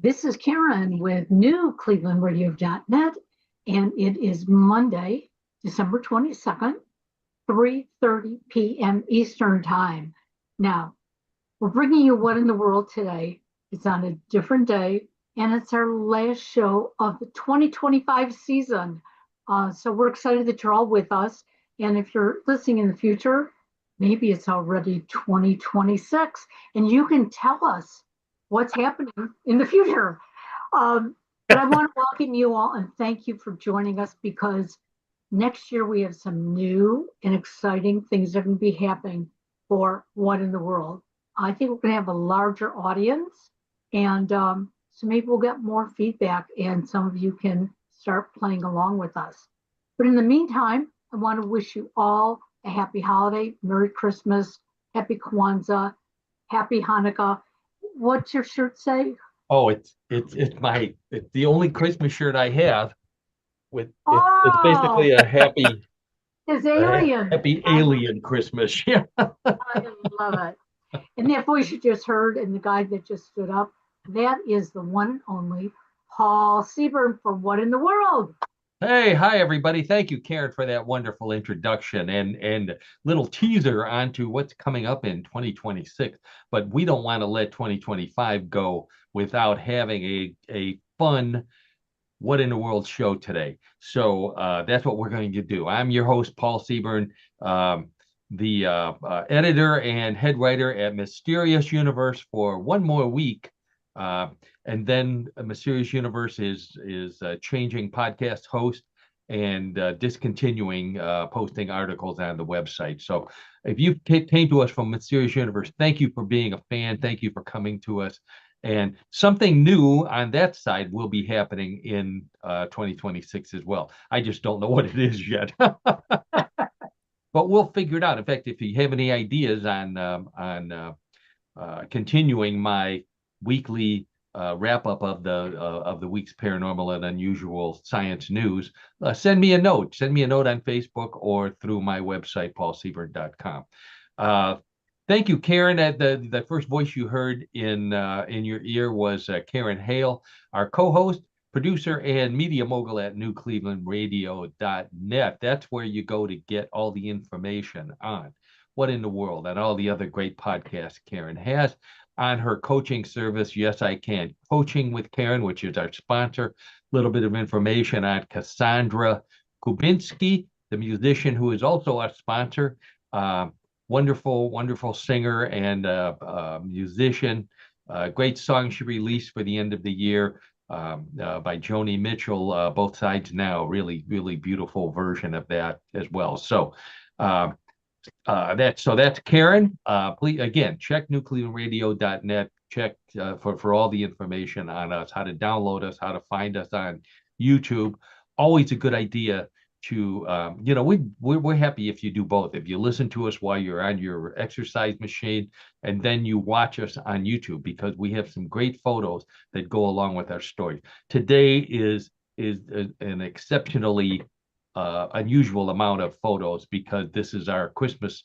This is Karen with newclevelandradio.net, and it is Monday, December 22nd, 3:30 p.m. Eastern Time. Now, we're bringing you What in the World today. It's on a different day, and it's our last show of the 2025 season. So we're excited that you're all with us. And if you're listening in the future, maybe it's already 2026, and you can tell us what's happening in the future. Um, but I want to welcome you all and thank you for joining us because next year we have some new and exciting things that are going to be happening for What in the World. I think we're going to have a larger audience, and so maybe we'll get more feedback, and some of you can start playing along with us. But in the meantime, I want to wish you all a happy holiday, Merry Christmas, Happy Kwanzaa, Happy Hanukkah. What's your shirt say? Oh, it's the only Christmas shirt I have. It's Oh, basically it's a alien. happy alien Christmas. Yeah. I love it. And that voice you just heard and the guy that just stood up, that is the one and only Paul Seaburn from What in the World? Hey, hi everybody. Thank you, Karen, for that wonderful introduction and little teaser onto what's coming up in 2026. But we don't want to let 2025 go without having a fun What in the World show today. So that's what we're going to do. I'm your host, Paul Seaburn, the editor and head writer at Mysterious Universe for one more week. Uh, and then Mysterious Universe is changing podcast host and discontinuing posting articles on the website. So if you came to us from Mysterious Universe, thank you for being a fan. Thank you for coming to us. And something new on that side will be happening in 2026 as well. I just don't know what it is yet. But we'll figure it out. In fact, if you have any ideas on continuing my weekly wrap up of the week's paranormal and unusual science news, send me a note. Send me a note on Facebook or through my website, paulsiebert.com. Thank you, Karen. The first voice you heard in your ear was Karen Hale, our co-host, producer, and media mogul at newclevelandradio.net. That's where you go to get all the information on What in the World and all the other great podcasts Karen has on her coaching service. Yes, I can. Coaching with Karen, which is our sponsor. A little bit of information on Cassandra Kubinski, the musician who is also our sponsor. Wonderful, wonderful singer and musician. Great song she released for the end of the year by Joni Mitchell. Both Sides Now, really, really beautiful version of that as well. So that's Karen. Please again check newclevelandradio.net. Check for all the information on us, how to download us, how to find us on YouTube. Always a good idea to we're happy if you do both. If you listen to us while you're on your exercise machine and then you watch us on YouTube, because we have some great photos that go along with our story. Today is an exceptionally unusual amount of photos because this is our Christmas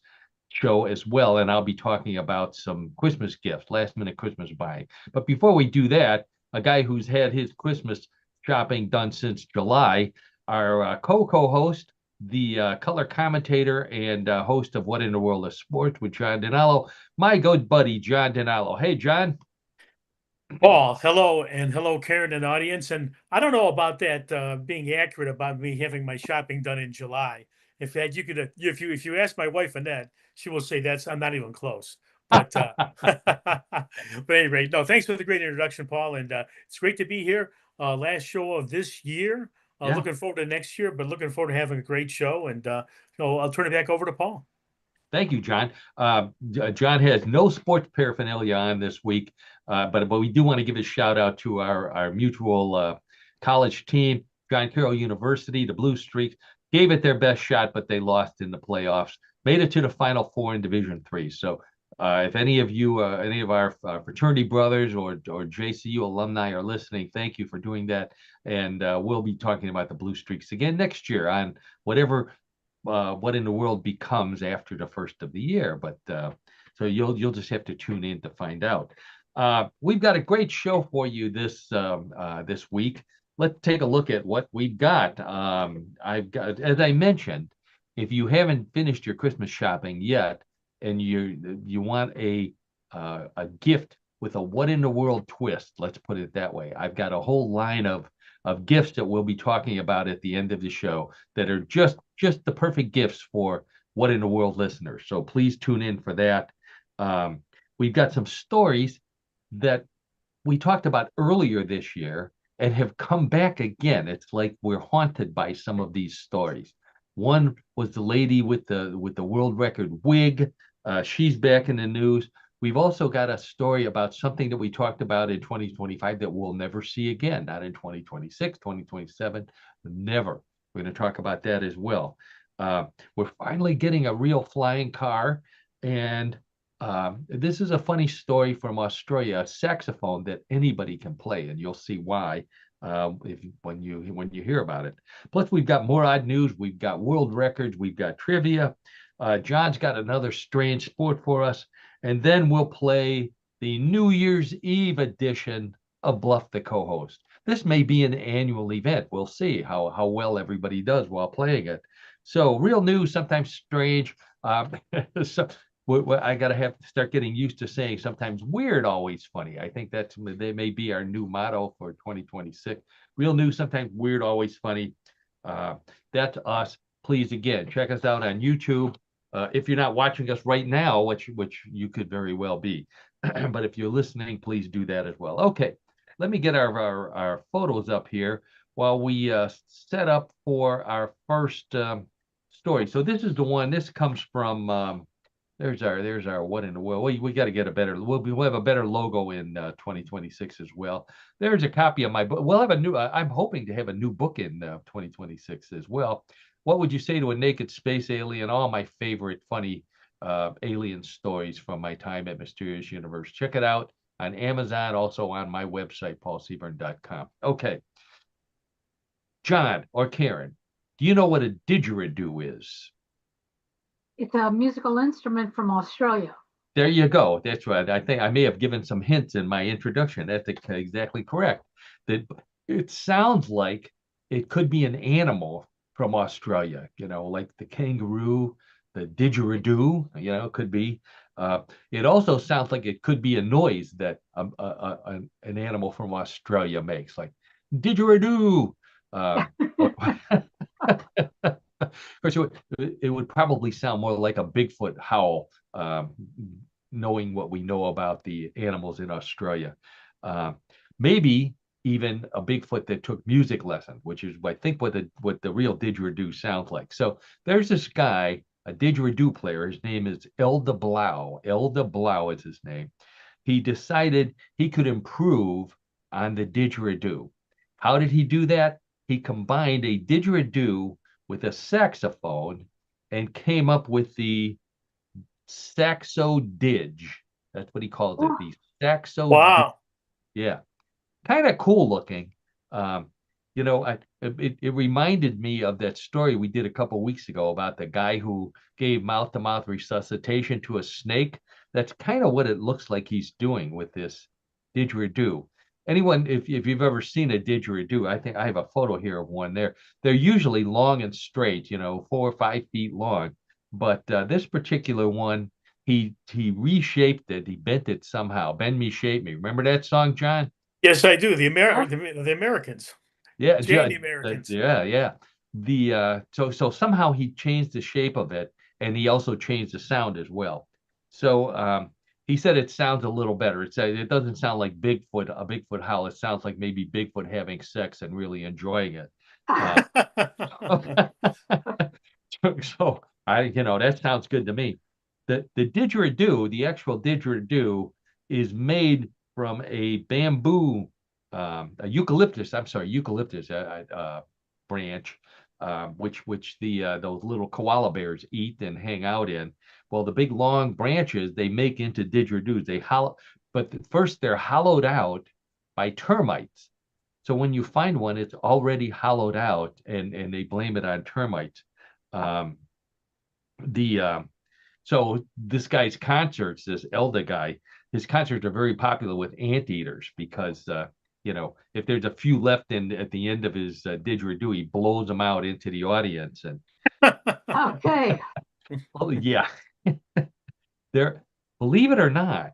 show as well, and I'll be talking about some Christmas gifts, last minute Christmas buying. But before we do that, a guy who's had his Christmas shopping done since July, our co-host, the color commentator and host of What in the World of Sports with John Dinallo, my good buddy John Dinallo. Hey, John. Paul, hello, and hello, Karen and audience. And I don't know about that being accurate about me having my shopping done in July. In fact, you could if you ask my wife Annette, she will say that's I'm not even close. But but anyway, no, thanks for the great introduction, Paul, and it's great to be here. Last show of this year. Yeah. Looking forward to next year, but looking forward to having a great show. And I'll turn it back over to Paul. Thank you, John. John has no sports paraphernalia on this week, but we do want to give a shout out to our mutual college team, John Carroll University. The Blue Streaks gave it their best shot, but they lost in the playoffs. Made it to the Final Four in Division III. So, if any of you, any of our fraternity brothers or JCU alumni are listening, thank you for doing that. And we'll be talking about the Blue Streaks again next year on whatever What in the World becomes after the first of the year. But so you'll just have to tune in to find out. We've got a great show for you this week. Let's take a look at what we've got. I've got, as I mentioned, if you haven't finished your Christmas shopping yet, and you want a gift with a what in the world twist, let's put it that way. I've got a whole line of gifts that we'll be talking about at the end of the show that are just the perfect gifts for what in the world listeners. So please tune in for that. We've got some stories that we talked about earlier this year and have come back again. It's like we're haunted by some of these stories. One was the lady with the world record wig. She's back in the news. We've also got a story about something that we talked about in 2025 that we'll never see again, not in 2026, 2027, never. We're going to talk about that as well. We're finally getting a real flying car, and this is a funny story from Australia, a saxophone that anybody can play, and you'll see why when you hear about it. Plus, we've got more odd news. We've got world records. We've got trivia. John's got another strange sport for us, and then we'll play the New Year's Eve edition of Bluff the Co-host. This may be an annual event. We'll see how well everybody does while playing it. So, real news, sometimes strange. So, I gotta have to start getting used to saying sometimes weird, always funny. I think they may be our new motto for 2026. Real news, sometimes weird, always funny. That's us. Please, again, check us out on YouTube. If you're not watching us right now, which you could very well be, but if you're listening, please do that as well. Okay, let me get our photos up here while we set up for our first story. So this is the one. This comes from. There's our what in the world. We got to get a better. We'll have a better logo in 2026 as well. There's a copy of my book. We'll have a new. I'm hoping to have a new book in 2026 as well. What would you say to a naked space alien? All my favorite funny alien stories from my time at Mysterious Universe. Check it out on Amazon, also on my website, paulseaburn.com. Okay, John or Karen, do you know what a didgeridoo is? It's a musical instrument from Australia. There you go. That's right. I think I may have given some hints in my introduction. That's exactly correct. That it sounds like it could be an animal from Australia, like the kangaroo, the didgeridoo, it could be. It also sounds like it could be a noise that an animal from Australia makes, like didgeridoo. Of course, it would probably sound more like a Bigfoot howl, knowing what we know about the animals in Australia. Maybe even a Bigfoot that took music lessons, which is, I think, what the real didgeridoo sounds like. So there's this guy, a didgeridoo player. His name is Elda Blau. Elda Blau is his name. He decided he could improve on the didgeridoo. How did he do that? He combined a didgeridoo with a saxophone and came up with the saxo didge. That's what he calls it. The saxo. Wow. Yeah, kind of cool looking. It reminded me of that story we did a couple of weeks ago about the guy who gave mouth-to-mouth resuscitation to a snake. That's kind of what it looks like he's doing with this didgeridoo. Anyone, if you've ever seen a didgeridoo, I think I have a photo here of one there. They're usually long and straight, 4 or 5 feet long. But this particular one, he reshaped it. He bent it somehow. Bend me, shape me. Remember that song, John? Yes, I do. The Americans. Yeah, Jane the Americans. yeah. So somehow he changed the shape of it, and he also changed the sound as well. So he said it sounds a little better. It doesn't sound like a Bigfoot howl. It sounds like maybe Bigfoot having sex and really enjoying it. So that sounds good to me. The didgeridoo, the actual didgeridoo, is made from a bamboo, a eucalyptus branch, which those little koala bears eat and hang out in. Well, the big long branches they make into didgeridoos. But first they're hollowed out by termites. So when you find one, it's already hollowed out, and they blame it on termites. The So this guy's concerts, this Elda guy, his concerts are very popular with anteaters because if there's a few left in at the end of his didgeridoo, he blows them out into the audience. And Okay. oh yeah, there, believe it or not,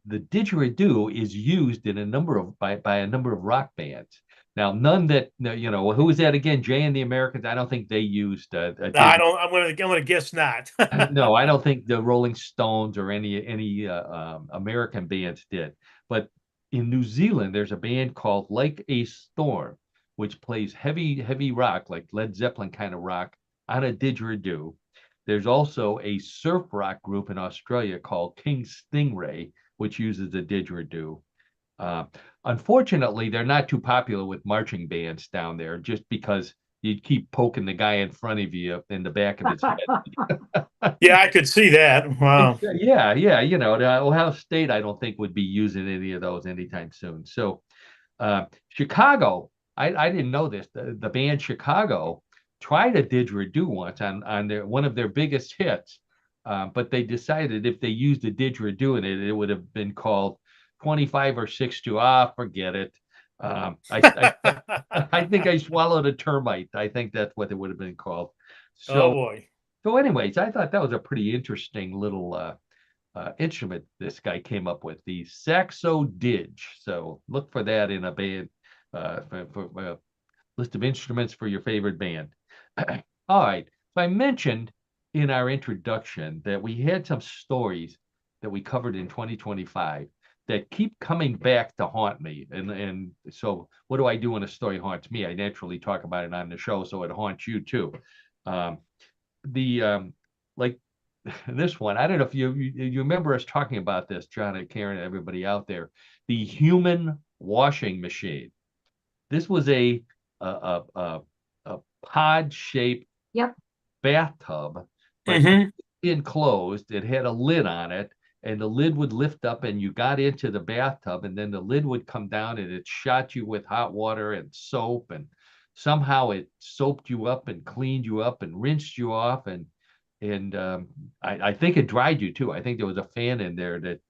the didgeridoo is used in a number of by a number of rock bands. Now, none that who was that again? Jay and the Americans. I don't think they used a I didgeridoo. don't. I'm gonna guess not. No, I don't think the Rolling Stones or any American bands did. But in New Zealand, there's a band called Like a Storm, which plays heavy rock, like Led Zeppelin kind of rock, on a didgeridoo. There's also a surf rock group in Australia called King Stingray, which uses a didgeridoo. Uh, Unfortunately, they're not too popular with marching bands down there, just because you keep poking the guy in front of you in the back of his head. Yeah, I could see that. Wow. Yeah. The Ohio State, I don't think would be using any of those anytime soon. So, Chicago, I didn't know this. The band Chicago tried a didgeridoo once on one of their biggest hits, but they decided if they used a didgeridoo in it, it would have been called 25 or 6 to forget it. I think I swallowed a termite. I think that's what it would have been called. Oh So boy. so, anyways, I thought that was a pretty interesting little instrument this guy came up with, the saxo didge. So look for that in a band for a list of instruments for your favorite band. All right. So I mentioned in our introduction that we had some stories that we covered in 2025 that keep coming back to haunt me. And so what do I do when a story haunts me? I naturally talk about it on the show, so it haunts you too. Um, the like this one, I don't know if you remember us talking about this, John and Karen and everybody out there, the human washing machine. This was a pod shaped Yep. bathtub, but Hmm. enclosed. It had a lid on it, and the lid would lift up, and you got into the bathtub, and then the lid would come down, and it shot you with hot water and soap, and somehow it soaped you up and cleaned you up and rinsed you off, and I think it dried you too. I think there was a fan in there that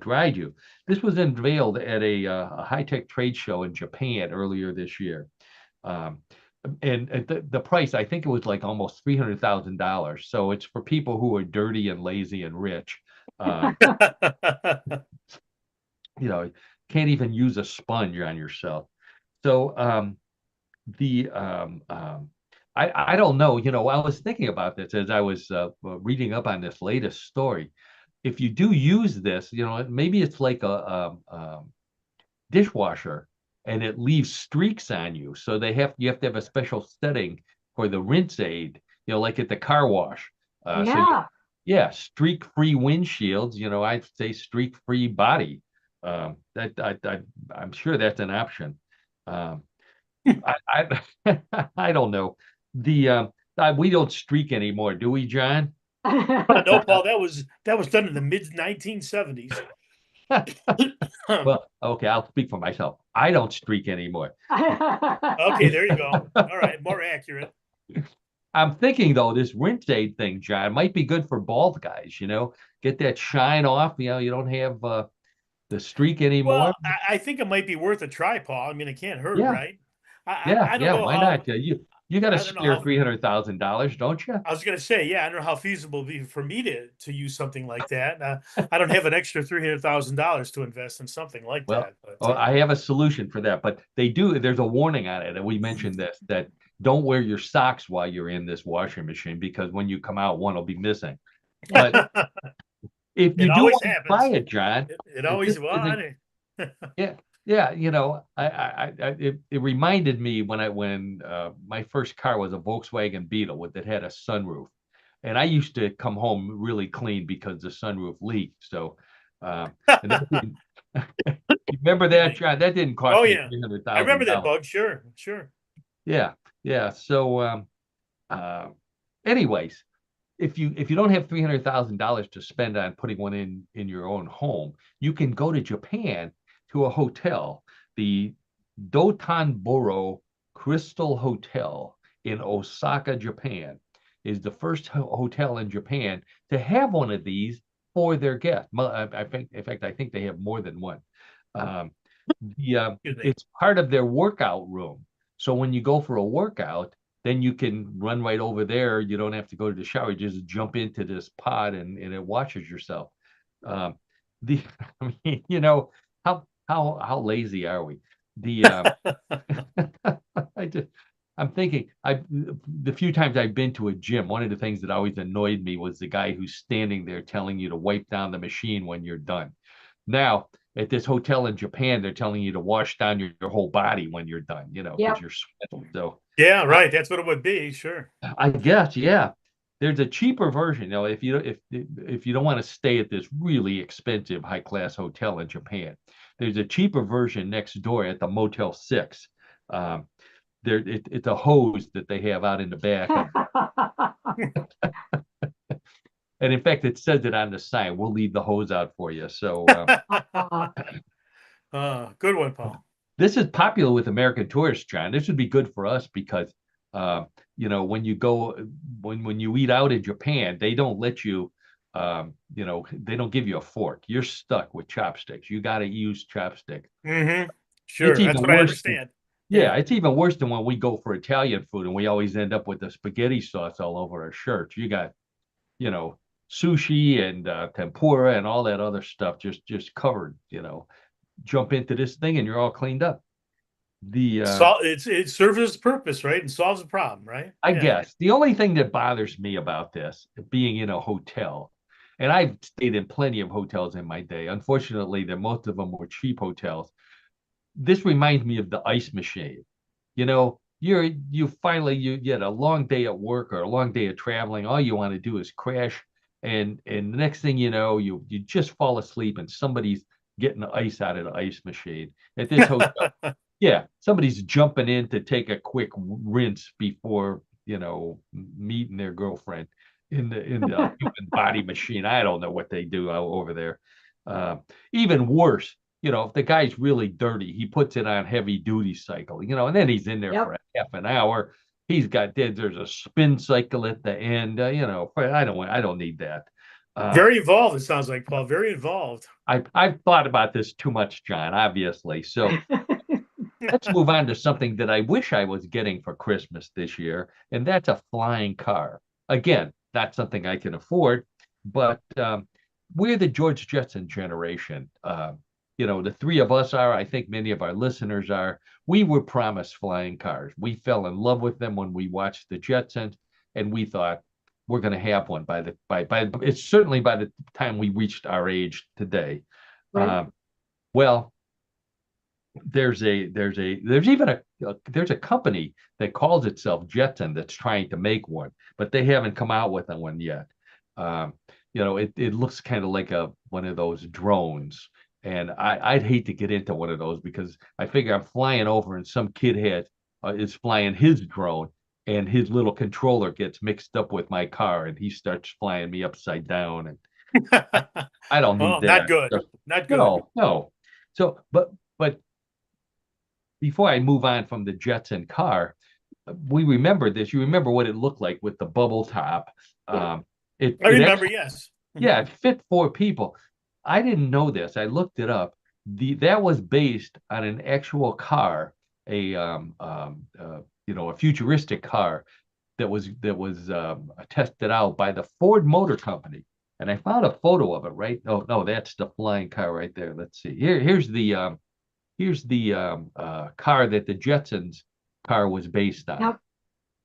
dried you. This was unveiled at a high-tech trade show in Japan earlier this year. Um, and the price, I think it was like almost $300,000. So it's for people who are dirty and lazy and rich. Um, you know, can't even use a sponge on yourself. So the I don't know. I was thinking about this as I was reading up on this latest story. If you do use this, maybe it's like a dishwasher and it leaves streaks on you. So you have to have a special setting for the rinse aid, like at the car wash. Yeah. Yeah, streak-free windshields, I'd say streak-free body. I'm sure that's an option. Um, I don't know. We don't streak anymore, do we, John? No, Paul, that was done in the mid 1970s. Well, okay, I'll speak for myself. I don't streak anymore. Okay, there you go. All right, more accurate. I'm thinking though, this rinse aid thing, John, might be good for bald guys. Get that shine off. You don't have the streak anymore. Well, I think it might be worth a try, Paul. I mean, it can't hurt, Yeah, right? I don't know Why how. not? You got a I don't know spare how. $300,000, don't you? I was going to say, yeah, I don't know how feasible it'd be for me to use something like that. I don't have an extra $300,000 to invest in something like Well, that. But I have a solution for that, but there's a warning on it, and we mentioned this, that don't wear your socks while you're in this washing machine because when you come out, one will be missing. But if it you do always want to try happens. it, John, It this always is well. yeah, yeah. It reminded me when my first car was a Volkswagen Beetle that had a sunroof, and I used to come home really clean because the sunroof leaked. So, and that didn't, you remember that, John? That didn't Oh cost me yeah, three hundred I thousand remember that dollars. bug. Sure, sure. Yeah, yeah. So, uh, anyways, if you don't have $300,000 to spend on putting one in your own home, you can go to Japan to a hotel, the Dotonboro Crystal Hotel in Osaka, Japan. is the first hotel in Japan to have one of these for their guests. I think, in fact, I think they have more than one. Um, it's part of their workout room. So when you go for a workout, then you can run right over there. You don't have to go to the shower. You just jump into this pod and it washes yourself. Um, the I mean, how lazy are we? The I just I'm thinking the few times I've been to a gym, one of the things that always annoyed me was the guy who's standing there telling you to wipe down the machine when you're done. Now, at this hotel in Japan, they're telling you to wash down your whole body when you're done, because Yep. you're sweating. So Yeah, right. That's what it would be. Sure. I guess, yeah. There's a cheaper version. If you don't want to stay at this really expensive high class hotel in Japan, there's a cheaper version next door at the Motel 6. Um, it's a hose that they have out in the back and in fact, it says it on the sign. We'll leave the hose out for you. So good one, Paul. this is popular with American tourists, John. This would be good for us because when you go when you eat out in Japan, they don't let you they don't give you a fork. You're stuck with chopsticks. You got to use chopstick. Sure, It's even that's what I worse understand. Yeah, it's even worse than when we go for Italian food and we always end up with the spaghetti sauce all over our shirts. You got, sushi and tempura and all that other stuff just covered, jump into this thing and you're all cleaned up. It serves its purpose, right? And solves the problem, right? I guess the only thing that bothers me about this being in a hotel, and I've stayed in plenty of hotels in my day. Unfortunately, that most of them were cheap hotels. This reminds me of the ice machine. You get a long day at work or a long day of traveling. All you want to do is crash, and the next thing you know, you just fall asleep, and somebody's getting the ice out of the ice machine at this hotel. Yeah, somebody's jumping in to take a quick rinse before meeting their girlfriend in the human body machine. I don't know what they do over there. Even worse, if the guy's really dirty, he puts it on heavy duty cycle, and then he's in there for a half an hour. There's a spin cycle at the end, I don't need that. Very involved, it sounds like, Paul. Very involved. I've thought about this too much, John, obviously. So let's move on to something that I wish I was getting for Christmas this year, and that's a flying car. Again, not something I can afford, but we're the George Jetson generation. The three of us are, I think many of our listeners are. We were promised flying cars. We fell in love with them when we watched the Jetsons, and we thought we're going to have one by it's certainly by the time we reached our age today. Right. Well, there's even a company that calls itself Jetson that's trying to make one, but they haven't come out with one yet. It looks kind of like one of those drones. And I'd hate to get into one of those because I figure I'm flying over and some kid is flying his drone and his little controller gets mixed up with my car and he starts flying me upside down. And I don't need that. Not good. Not good. No. So, but before I move on from the Jetson car, we remember this. You remember what it looked like with the bubble top. I remember, yes. Yeah, it fit 4 people. I didn't know this. I looked it up. That was based on an actual car, a futuristic car that was tested out by the Ford Motor Company. And I found a photo of it. Right? Oh no, that's the flying car right there. Let's see. Here's the car that the Jetsons car was based on. Yep.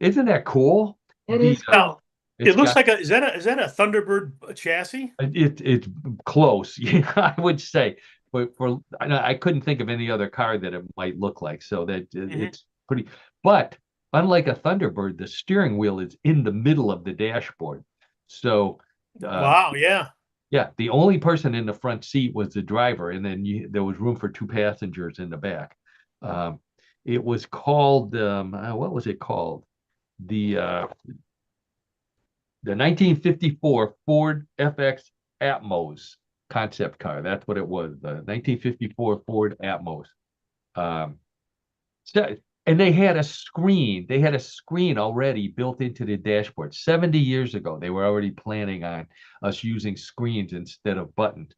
Isn't that cool? It is cool. It looks like is that a Thunderbird chassis? It's close, yeah, I would say. But I couldn't think of any other car that it might look like. So that it's pretty. But unlike a Thunderbird, the steering wheel is in the middle of the dashboard. So wow, yeah. Yeah, the only person in the front seat was the driver, and then there was room for 2 passengers in the back. It was called what was it called? The 1954 Ford FX Atmos concept car. That's what it was. The 1954 Ford Atmos. So And they had a screen. They had a screen already built into the dashboard. 70 years ago, they were already planning on us using screens instead of buttons.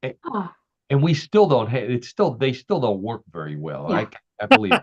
A- Oh, And we still don't have it's still they still don't work very well. yeah. I believe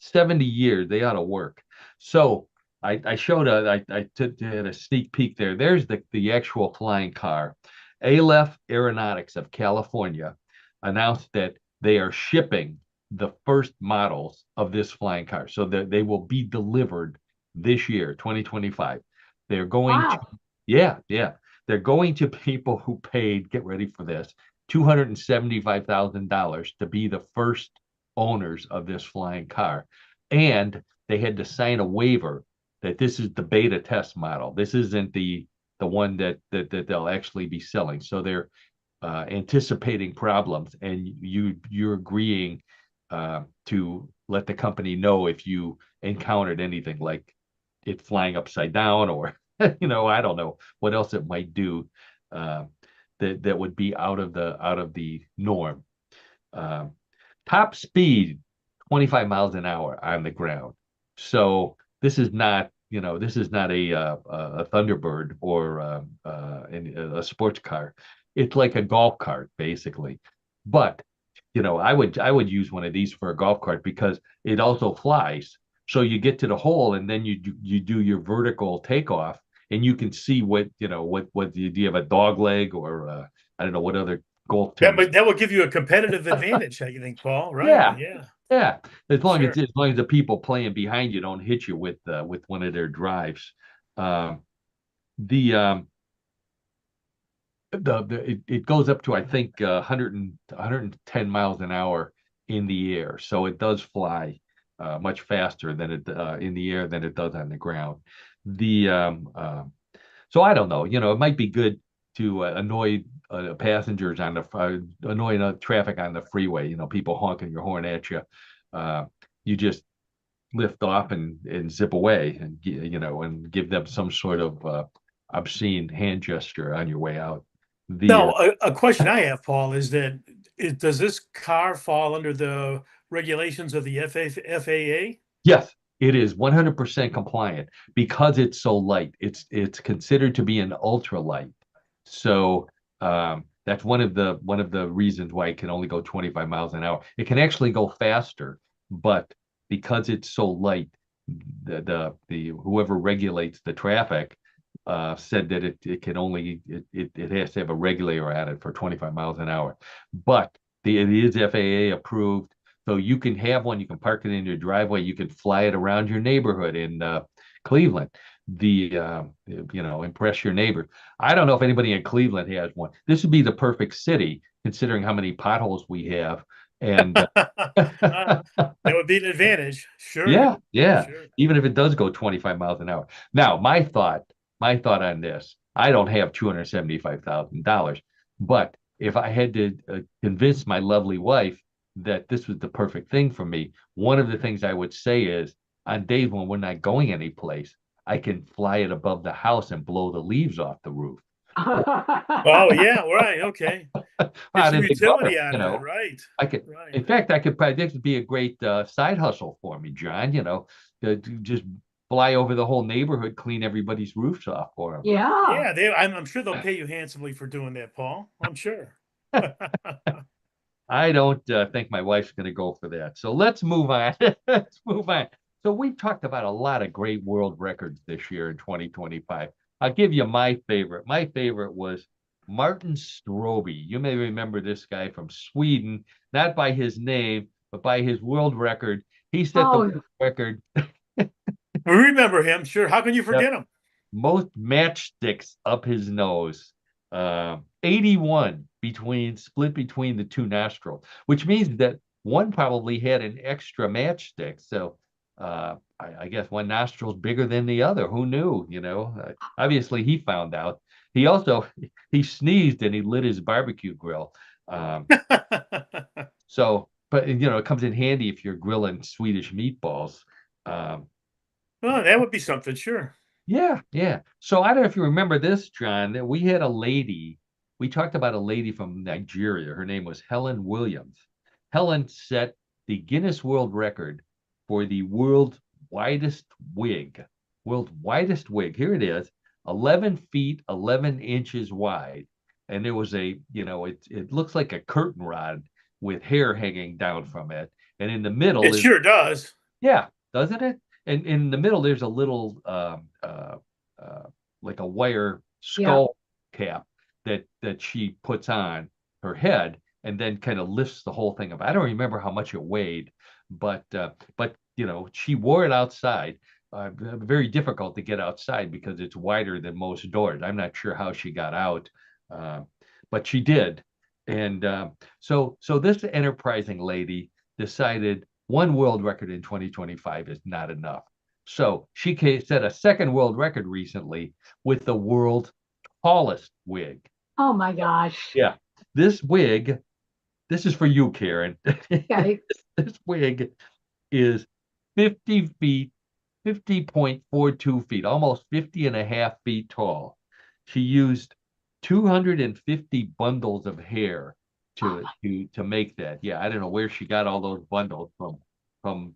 70 years they ought to work. So I showed had a sneak peek there. There's the actual flying car. Aleph Aeronautics of California announced that they are shipping the first models of this flying car. So that they will be delivered this year, 2025. They're going to, Wow. yeah, yeah. They're going to people who paid, get ready for this, $275,000 to be the first owners of this flying car. And they had to sign a waiver that this is the beta test model. This isn't the one that they'll actually be selling. So they're anticipating problems, and you're agreeing to let the company know if you encountered anything like it flying upside down, or I don't know what else it might do uh, that would be out of the norm. Um, Top speed 25 miles an hour on the ground. So this is not a Thunderbird or a sports car. It's like a golf cart basically. But I would use one of these for a golf cart because it also flies. So you get to the hole and then you do your vertical takeoff and you can see what do you have a dog leg or I don't know what other golf terms. That would give you a competitive advantage, I think, Paul. Right? Yeah, Yeah, yeah. sure. As long as the people playing behind you don't hit you with one of their drives. Um, the it goes up to I think 110 miles an hour in the air, so it does fly much faster than it in the air than it does on the ground. The So I don't know. It might be good to annoy passengers on annoy traffic on the freeway. People honking your horn at you. Uh, you just lift off and zip away, and give them some sort of obscene hand gesture on your way out. The Now, a question I have, Paul, is that does this car fall under the regulations of the FAA? Yes, it is 100% compliant because it's so light. It's considered to be an ultralight. So that's one of the reasons why it can only go 25 miles an hour. It can actually go faster, but because it's so light, the whoever regulates the traffic said that it has to have a regulator at it for 25 miles an hour. But it is FAA approved. So you can have one, you can park it in your driveway, you can fly it around your neighborhood in Cleveland. Impress your neighbors. I don't know if anybody in Cleveland has one. This would be the perfect city, considering how many potholes we have. And That would be an advantage. Sure, yeah, yeah. sure. Even if it does go 25 miles an hour. Now, my thought on this, I don't have $275,000, but if I had to convince my lovely wife that this was the perfect thing for me, one of the things I would say is on days when we're not going anyplace, I can fly it above the house and blow the leaves off the roof. Oh, yeah, right. Okay. Get I some didn't think about it, utility out of it. Right, I could, right. in fact, I could probably, this would be a great side hustle for me, John, to just fly over the whole neighborhood, clean everybody's roofs off for Yeah. Yeah, I'm sure they'll pay you handsomely for doing that, Paul. I'm sure. I don't think my wife's going to go for that. So let's move on. Let's move on. So we've talked about a lot of great world records this year in 2025. I'll give you my favorite. My favorite was Martin Strobe. You may remember this guy from Sweden, not by his name, but by his world record. He set the Oh, world record. We remember him. Sure. How can you Yep. forget him? Most matchsticks up his nose. 81 split between the two nostrils, which means that one probably had an extra matchstick. So I guess one nostril's bigger than the other. Who knew? Obviously he found out. He also he sneezed and he lit his barbecue grill. Um, but it comes in handy if you're grilling Swedish meatballs. Um, Oh, that would be something. Sure. Yeah, yeah. So I don't know if you remember this, John, that we had a lady, we talked about a lady from Nigeria. Her name was Helen Williams. Helen set the Guinness World Record for the world's widest wig. World's widest wig. Here it is, 11 feet, 11 inches wide. And there was it looks like a curtain rod with hair hanging down from it. And in the middle It is, sure does. yeah, doesn't it? And in the middle, there's a little like a wire skull cap that she puts on her head and then kind of lifts the whole thing up. I don't remember how much it weighed, but she wore it outside. Very difficult to get outside because it's wider than most doors. I'm not sure how she got out, but she did. And so this enterprising lady decided one world record in 2025 is not enough. So she set a second world record recently with the world's tallest wig. Oh my gosh. Yeah. This wig, this is for you, Karen. Okay. This wig is 50 feet, 50.42 feet, almost 50 and a half feet tall. She used 250 bundles of hair to make that. Yeah, I don't know where she got all those bundles from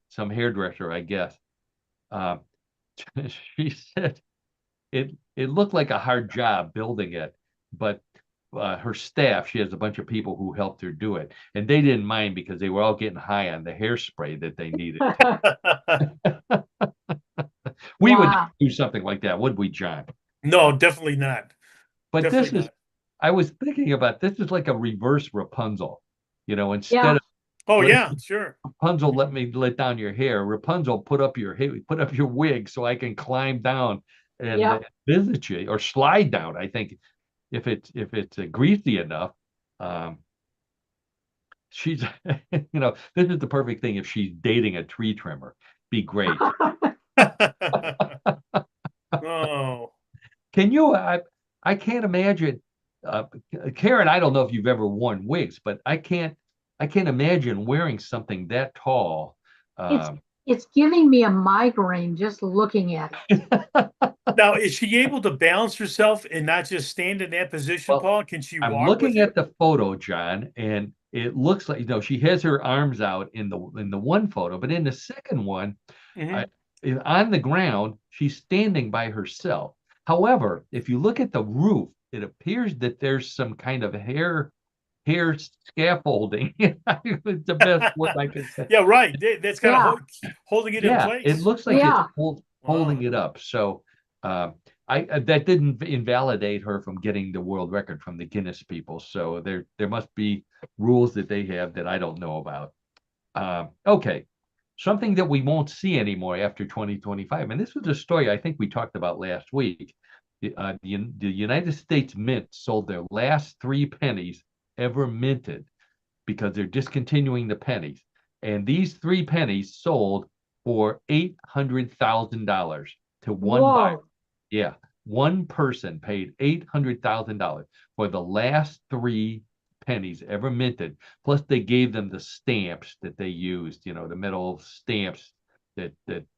some hairdresser, I guess. She said it looked like a hard job building it, but her staff, she has a bunch of people who helped her do it, and they didn't mind because they were all getting high on the hairspray that they needed. We would do something like that, would we, John? No, definitely not. But definitely not. I was thinking about this is like a reverse Rapunzel, instead of sure. Rapunzel, let down your hair. Rapunzel, put up your wig so I can climb down and visit you or slide down. I think if it's greasy enough, she's this is the perfect thing if she's dating a tree trimmer. Be great. Oh, can you? I can't imagine, Karen. I don't know if you've ever worn wigs, but I can't imagine wearing something that tall. It's giving me a migraine just looking at it. Now, is she able to balance herself and not just stand in that position, Well, Paul? Can she I'm walk looking with at it? the photo, John, and it looks like she has her arms out in the one photo, but in the second one, on the ground, she's standing by herself. However, if you look at the roof, it appears that there's some kind of hair scaffolding. It's the best word I could say. Yeah, right. That's kind of holding it in place. It looks like it's holding it up. So that didn't invalidate her from getting the world record from the Guinness people. So there must be rules that they have that I don't know about. Okay. Something that we won't see anymore after 2025. And this was a story I think we talked about last week. The United States Mint sold their last 3 pennies ever minted because they're discontinuing the pennies. And these 3 pennies sold for $800,000 to one buyer. Yeah, one person paid $800,000 for the last 3 pennies ever minted. Plus, they gave them the stamps that they used, the metal stamps that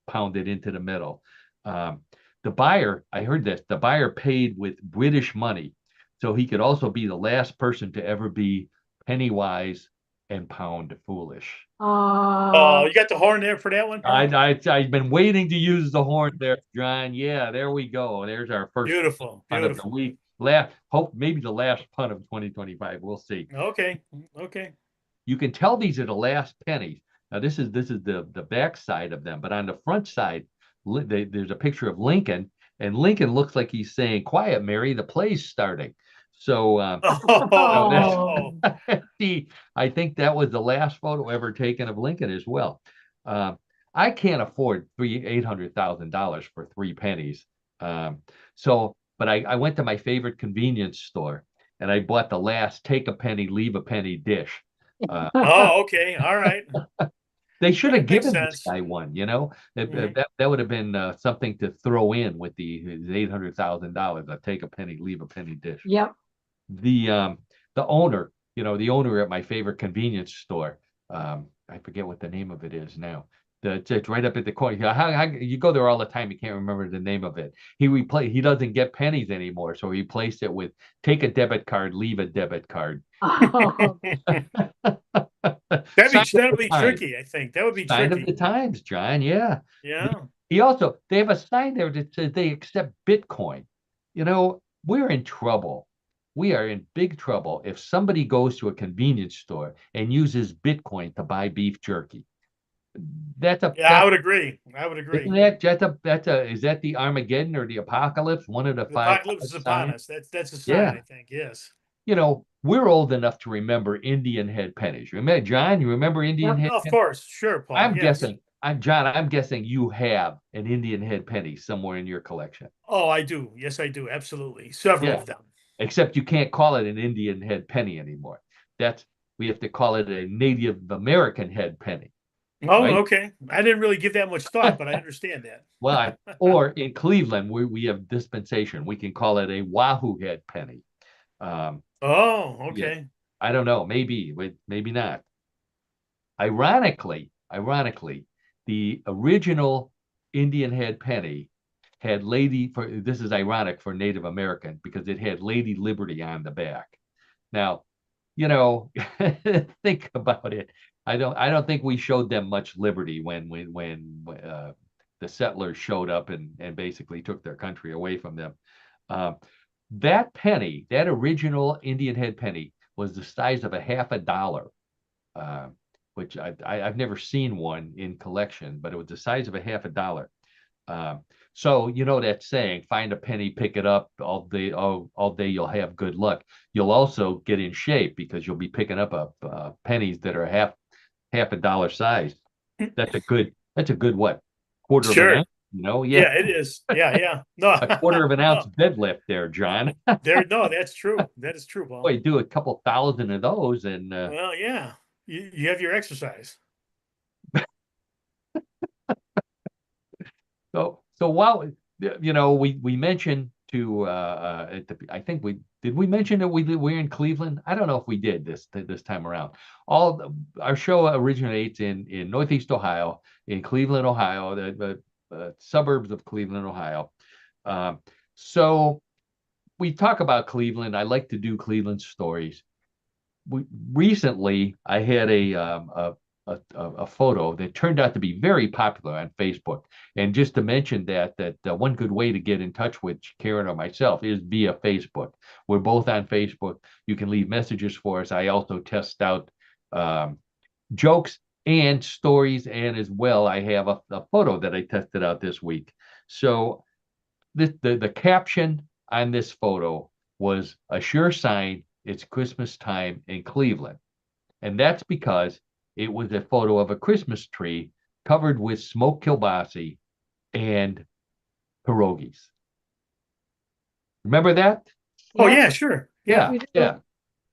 pounded into the metal. The buyer, I heard this, the buyer paid with British money. So he could also be the last person to ever be penny wise and pound foolish. Oh, you got the horn there for that one, Paul? I've been waiting to use the horn there, John. Yeah, there we go. There's our first beautiful pun of the week. Hope maybe the last pun of 2025. We'll see. Okay. You can tell these are the last pennies. Now this is the back side of them, but on the front side, there's a picture of Lincoln, and Lincoln looks like he's saying, "Quiet, Mary, the play's starting." So I think that was the last photo ever taken of Lincoln as well. I can't afford $800,000 for 3 pennies. But I went to my favorite convenience store and I bought the last take a penny, leave a penny dish. Okay. All right. They should have given this guy one, that would have been something to throw in with the $800,000. I take a penny, leave a penny dish. Yep. The owner, the owner at my favorite convenience store, I forget what the name of it is now. It's right up at the corner. You go there all the time, you can't remember the name of it. He doesn't get pennies anymore, so he replaced it with take a debit card, leave a debit card. That'd be Times. tricky, I think. That would be Sign of tricky. the times, John. Yeah. Yeah. They have a sign there that says they accept Bitcoin. We're in trouble. We are in big trouble if somebody goes to a convenience store and uses Bitcoin to buy beef jerky. That's a Yeah, I would agree. I would isn't agree. that is that the Armageddon or the apocalypse? One of the The five apocalypse is upon signs. us. That's a sign, Yeah. I think. Yes. We're old enough to remember Indian head pennies. Remember, John, you remember Indian Yep. head Of pennies? course. Sure, Paul. I'm Yes. guessing, I'm guessing you have an Indian head penny somewhere in your collection. Oh, I do. Yes, I do. Absolutely. Several Yeah. of them. Except you can't call it an Indian head penny anymore. We have to call it a Native American head penny, Oh, right? okay. I didn't really give that much thought, but I understand that. Well, or in Cleveland, we have dispensation. We can call it a Wahoo head penny. Oh, Yeah, okay. I don't know. Maybe, maybe not. Ironically, the original Indian head penny had this is ironic for Native American because it had Lady Liberty on the back. Now, think about it. I don't think we showed them much liberty when the settlers showed up and basically took their country away from them. Uh, that penny, that original Indian head penny, was the size of a half a dollar, uh, which I've never seen one in collection, but it was the size of a half a dollar. Um, so that saying, find a penny, pick it up all day, all day you'll have good luck. You'll also get in shape because you'll be picking up pennies that are half a dollar size. That's a good what? Quarter of an Sure. ounce, yeah, Yeah, it is. Yeah. No, a quarter of an ounce no, deadlift there, John. no, that's true. That is true, Paul. Boy, do a couple thousand of those and Well, yeah. You have your exercise. So while we mentioned I think we mention that we're in Cleveland. I don't know if we did this time around. Our show originates in Northeast Ohio, in Cleveland, Ohio, the suburbs of Cleveland, Ohio. So we talk about Cleveland. I like to do Cleveland stories. Recently I had a photo that turned out to be very popular on Facebook. And just to mention that one good way to get in touch with Karen or myself is via Facebook. We're both on Facebook. You can leave messages for us. I also test out jokes and stories, and as well, I have a photo that I tested out this week. So the caption on this photo was a sure sign it's Christmas time in Cleveland. And that's because it was a photo of a Christmas tree covered with smoked kielbasa and pierogies. Remember that? Oh, Yeah. yeah, sure. Yeah. Yeah.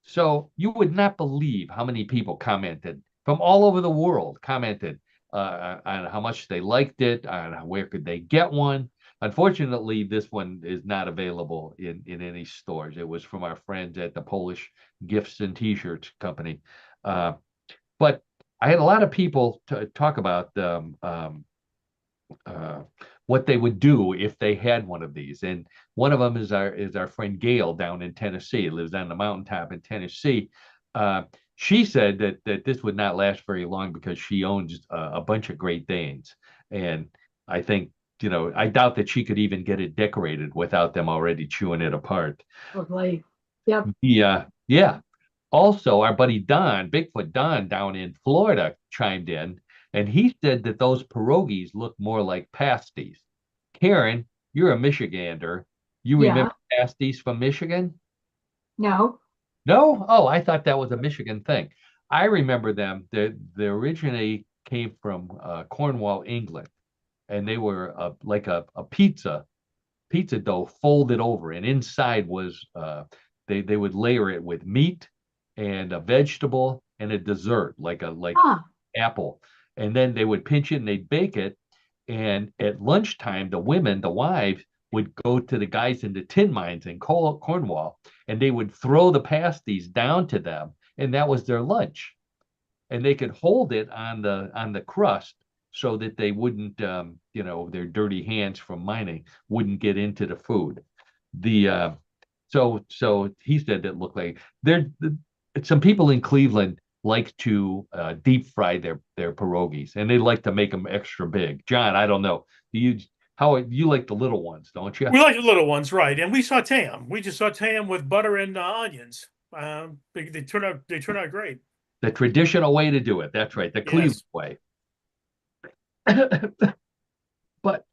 So you would not believe how many people commented from all over the world, commented on how much they liked it, on where could they get one. Unfortunately, this one is not available in any stores. It was from our friends at the Polish Gifts and T-Shirts company. But I had a lot of people talk about what they would do if they had one of these. And one of them is our friend Gail down in Tennessee, lives on the mountaintop in Tennessee. She said that this would not last very long because she owns a bunch of Great Danes. And I think, I doubt that she could even get it decorated without them already chewing it apart. Like, yep. Yeah. Also, our buddy Don, Bigfoot Don down in Florida, chimed in, and he said that those pierogies look more like pasties. Karen, you're a Michigander. You Yeah. remember pasties from Michigan? No. No? Oh, I thought that was a Michigan thing. I remember them. They originally came from Cornwall, England, and they were like a pizza dough folded over, and inside was they would layer it with meat and a vegetable and a dessert like apple, and then they would pinch it and they'd bake it. And at lunchtime, the wives would go to the guys in the tin mines in Cornwall, and they would throw the pasties down to them, and that was their lunch. And they could hold it on the crust so that they wouldn't, their dirty hands from mining wouldn't get into the food. So he said that looked like some people in Cleveland like to deep fry their pierogies, and they like to make them extra big. John, I don't know. You like the little ones, don't you? We like the little ones, right? And we saute them. We just saute them with butter and onions. They turn out great. The traditional way to do it. That's right, the Cleveland Yes. way. But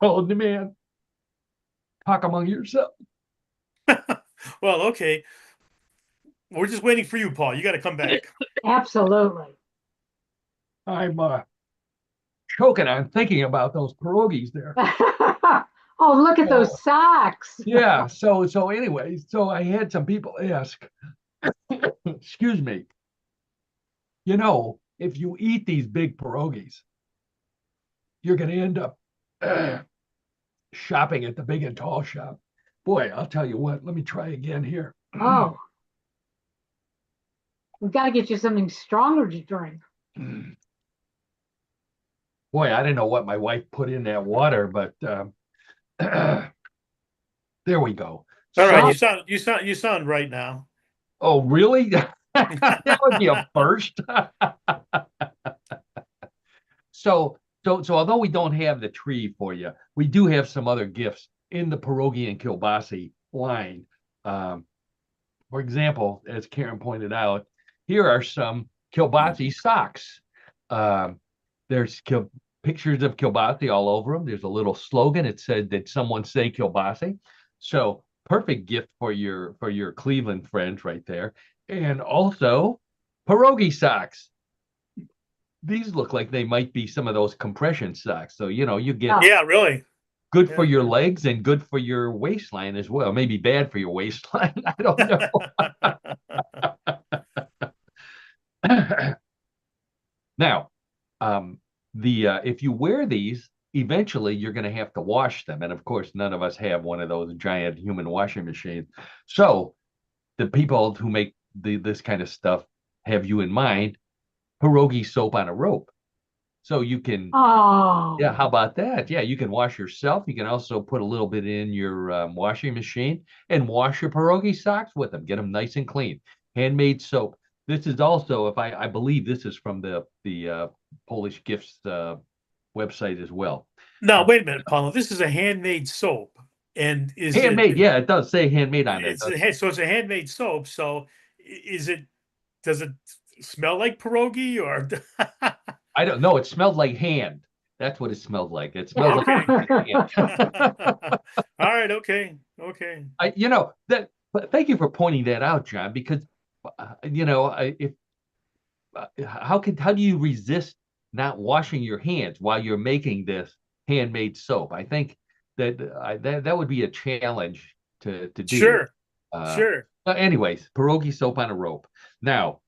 oh man, talk among yourself. Well, okay. We're just waiting for you, Paul. You got to come back. Absolutely. I'm choking on thinking about those pierogies there. Oh, look at those socks. Yeah. So anyway, so I had some people ask, excuse me, if you eat these big pierogies, you're going to end up shopping at the big and tall shop. Boy, I'll tell you what. Let me try again here. Oh, we've got to get you something stronger to drink. Boy, I didn't know what my wife put in that water, but there we go. All right, So, you sound right now. oh, really? That would be a first. So although we don't have the tree for you, we do have some other gifts in the pierogi and kielbasi line. For example, as Karen pointed out, here are some kielbasi socks. There's pictures of kielbasi all over them. There's a little slogan. It said that someone say kielbasi. So perfect gift for your Cleveland friends right there. And also pierogi socks. These look like they might be some of those compression socks. So, you get Yeah, really. good for your legs and good for your waistline as well. Maybe bad for your waistline. I don't know. Now, if you wear these, eventually you're going to have to wash them. And of course, none of us have one of those giant human washing machines. So the people who make this kind of stuff have you in mind, pierogi soap on a rope. So you can, yeah, how about that? Yeah, you can wash yourself. You can also put a little bit in your washing machine and wash your pierogi socks with them. Get them nice and clean. Handmade soap. This is also, if I believe this is from the Polish Gifts website as well. Now, wait a minute, Paul. This is a handmade soap, and is handmade? Yeah, it does say handmade on it. So it's a handmade soap. So does it smell like pierogi or? I don't know. It smelled like hand. That's what it smelled like. It smelled like hand. All right. Okay. But thank you for pointing that out, John, because how do you resist not washing your hands while you're making this handmade soap? I think that would be a challenge to do. Sure. Sure. Anyways, pierogi soap on a rope. Now,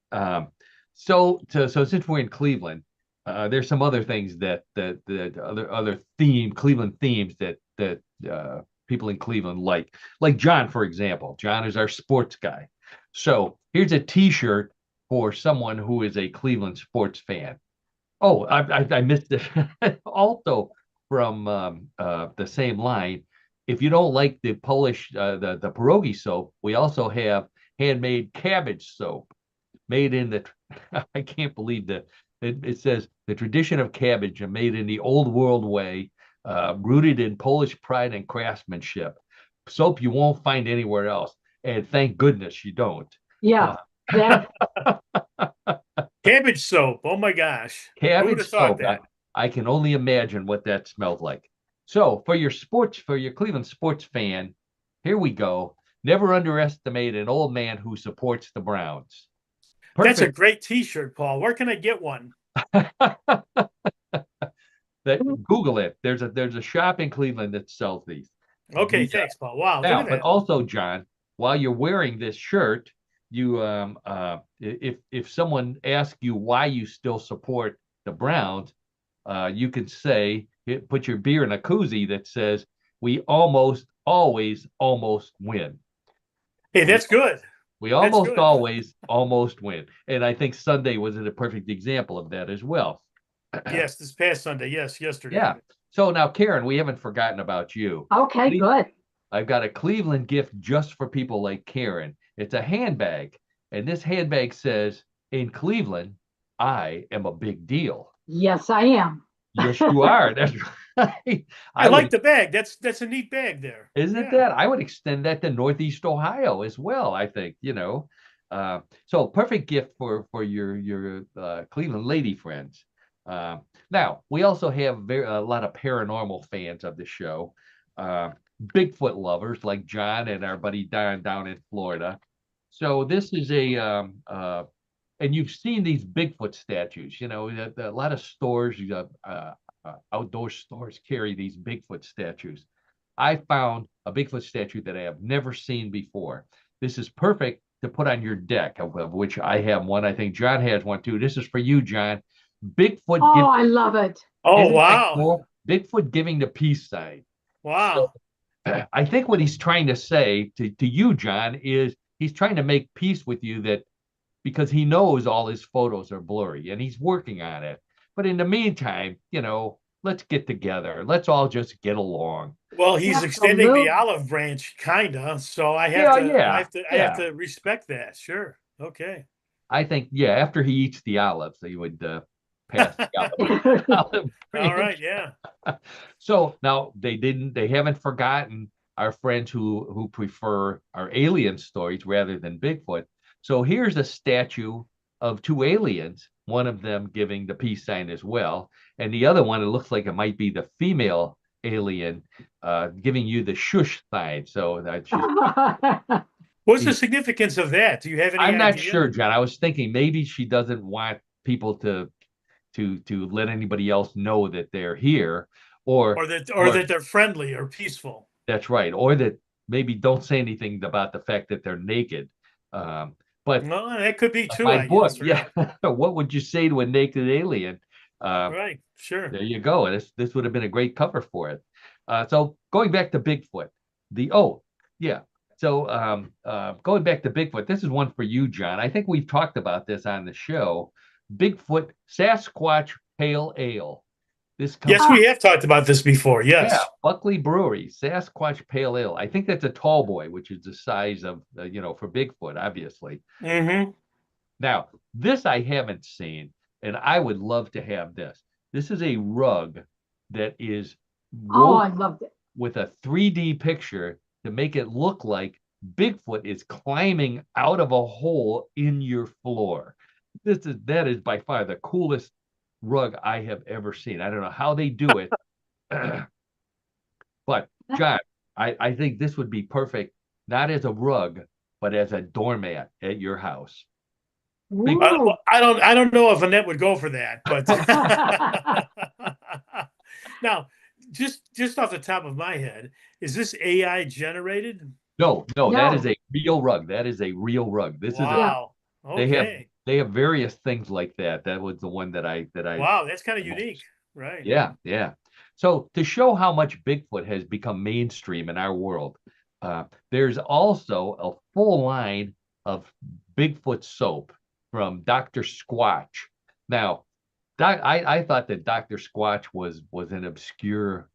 so since we're in Cleveland, there's some other things that other Cleveland themes that people in Cleveland like John, for example. John is our sports guy. So here's a T-shirt for someone who is a Cleveland sports fan. Oh, I missed it. Also from the same line, if you don't like the Polish the pierogi soap, we also have handmade cabbage soap made in the. I can't believe that it says the tradition of cabbage are made in the old world way, rooted in Polish pride and craftsmanship. Soap you won't find anywhere else, and thank goodness you don't. Yeah. Cabbage soap. Oh my gosh. Cabbage soap. I can only imagine what that smelled like. So for your Cleveland sports fan, here we go. Never underestimate an old man who supports the Browns. Perfect. That's a great T-shirt, Paul. Where can I get one? Google it. There's a shop in Cleveland that sells these. Okay, thanks, Paul. Wow. Now, but also, John, while you're wearing this shirt, you if someone asks you why you still support the Browns, you can say, put your beer in a koozie that says, "We almost always almost win." Hey, that's good. We almost win. And I think Sunday was a perfect example of that as well. Yes, this past Sunday. Yes, yesterday. Yeah. So now, Karen, we haven't forgotten about you. Okay, good. I've got a Cleveland gift just for people like Karen. It's a handbag. And this handbag says, in Cleveland, I am a big deal. Yes, I am. Yes, you are. That's right. I I would, like the bag. That's a neat bag there. isn't Yeah. that? I would extend that to Northeast Ohio as well. I think, so perfect gift for your Cleveland lady friends. Uh, Now we also have a lot of paranormal fans of the show, uh, Bigfoot lovers like John and our buddy Don down in Florida. So this is and you've seen these Bigfoot statues. A lot of stores, outdoor stores carry these Bigfoot statues. I found a Bigfoot statue that I have never seen before. This is perfect to put on your deck, of which I have one. I think John has one too. This is for you, John. Bigfoot Oh, giving, I love it. Oh, isn't that wow. cool? Bigfoot giving the peace sign. So Wow. I think what he's trying to say to you, John, is he's trying to make peace with you, that because he knows all his photos are blurry and he's working on it. But in the meantime, let's get together. Let's all just get along. Well, he's extending the Absolutely. olive branch, kinda. So I have Yeah, to, I yeah, have to, I have yeah. to respect that. Sure. Okay. I think, yeah, after he eats the olives, he would pass the olive All right. branch. Yeah. So now they haven't forgotten our friends who prefer our alien stories rather than Bigfoot. So here's a statue of two aliens, one of them giving the peace sign as well, and the other one, it looks like it might be the female alien giving you the shush sign. So that's just What's the significance of that? Do you have any I'm not idea? sure, John. I was thinking maybe she doesn't want people to let anybody else know that they're here, or Or that they're friendly or peaceful? that's right, or that maybe don't say anything about the fact that they're naked. But Well, that could be like too, my I book, guess. yeah, Right. what would you say to a naked alien? Uh, Right. Sure. there you go. This would have been a great cover for it. So going back to Bigfoot, yeah. So going back to Bigfoot, this is one for you, John. I think we've talked about this on the show. Bigfoot Sasquatch Pale Ale. This comes, Yes, we have talked about this before. yeah, Yes. Buckley Brewery Sasquatch Pale Ale. I think that's a tall boy, which is the size of for Bigfoot, obviously. Mm-hmm. Now, this I haven't seen, and I would love to have this. This is a rug that is Oh, woven I loved it. with a 3D picture to make it look like Bigfoot is climbing out of a hole in your floor. That is by far the coolest rug I have ever seen. I don't know how they do it, but John, I think this would be perfect, not as a rug, but as a doormat at your house. Big Ooh. I don't know if Annette would go for that, but now, just off the top of my head, is this AI generated? No, that is No. a real rug. That is a real rug. This is Wow. they have Okay. they have various things like that. That was the one that I Wow, that's kind of unique. Right. yeah, yeah. So to show how much Bigfoot has become mainstream in our world, there's also a full line of Bigfoot soap from Dr. Squatch. Now, I thought that Dr. Squatch was an obscure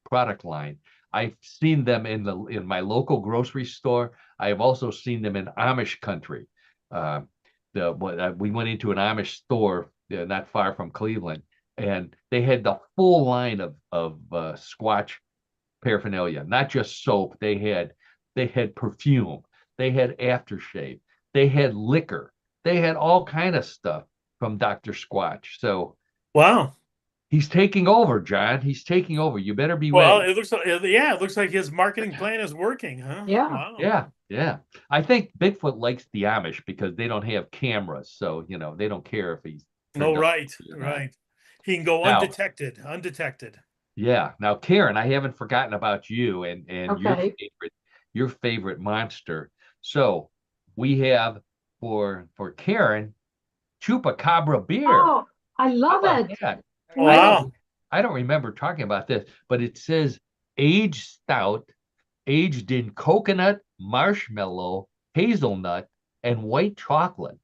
product line. I've seen them in my local grocery store. I have also seen them in Amish country. Uh, we went into an Amish store not far from Cleveland, and they had the full line of Squatch paraphernalia, not just soap. They had perfume, they had aftershave, they had liquor, they had all kind of stuff from Dr. Squatch. So Wow. he's taking over, John. He's taking over. You better be Well, ready. it looks like, yeah, it looks like his marketing plan is working, huh? Yeah. Wow. Yeah, yeah. I think Bigfoot likes the Amish because they don't have cameras, so they don't care if he's No, right, productive or not. right. He can go Now, undetected. yeah. Now, Karen, I haven't forgotten about you and Okay. your favorite monster. So we have for Karen, Chupacabra beer. Oh, I How love about it. that? Wow. I don't remember talking about this, but it says aged stout, aged in coconut, marshmallow, hazelnut, and white chocolate.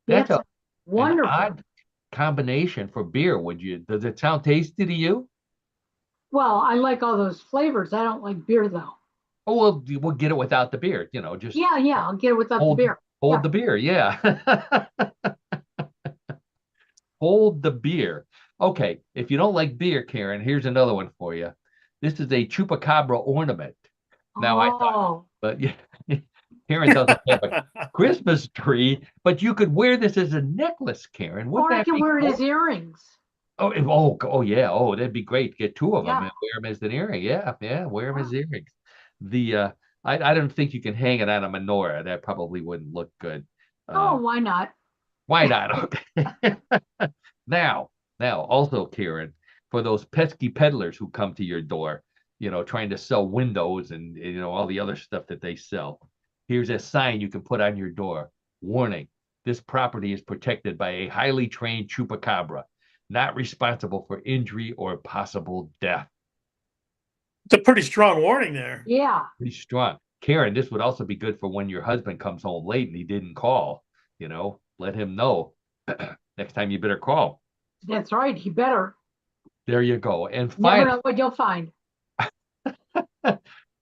That's That's an wonderful. odd combination for beer. Does it sound tasty to you? Well, I like all those flavors. I don't like beer though. Oh, we'll get it without the beer, just Yeah, I'll get it without the hold beer. Hold the beer. Yeah. Hold the beer. Okay. If you don't like beer, Karen, here's another one for you. This is a chupacabra ornament. Now I thought, Oh, but yeah, Karen doesn't have a Christmas tree, but you could wear this as a necklace, Karen. Wouldn't or I that can be wear it cool? as earrings. Oh, yeah. Oh, that'd be great. Get two of them Yeah. and wear them as an earring. Yeah, yeah, wear them as earrings. The I don't think you can hang it on a menorah. That probably wouldn't look good. Oh, Uh, why not? why not? Okay. Now, also, Karen, for those pesky peddlers who come to your door, trying to sell windows and all the other stuff that they sell. Here's a sign you can put on your door. Warning: this property is protected by a highly trained chupacabra, not responsible for injury or possible death. It's a pretty strong warning there. Yeah, Pretty strong. Karen, this would also be good for when your husband comes home late and he didn't call. Let him know. Next time you better call. that's right. He better. There you go. And Never know what you'll find.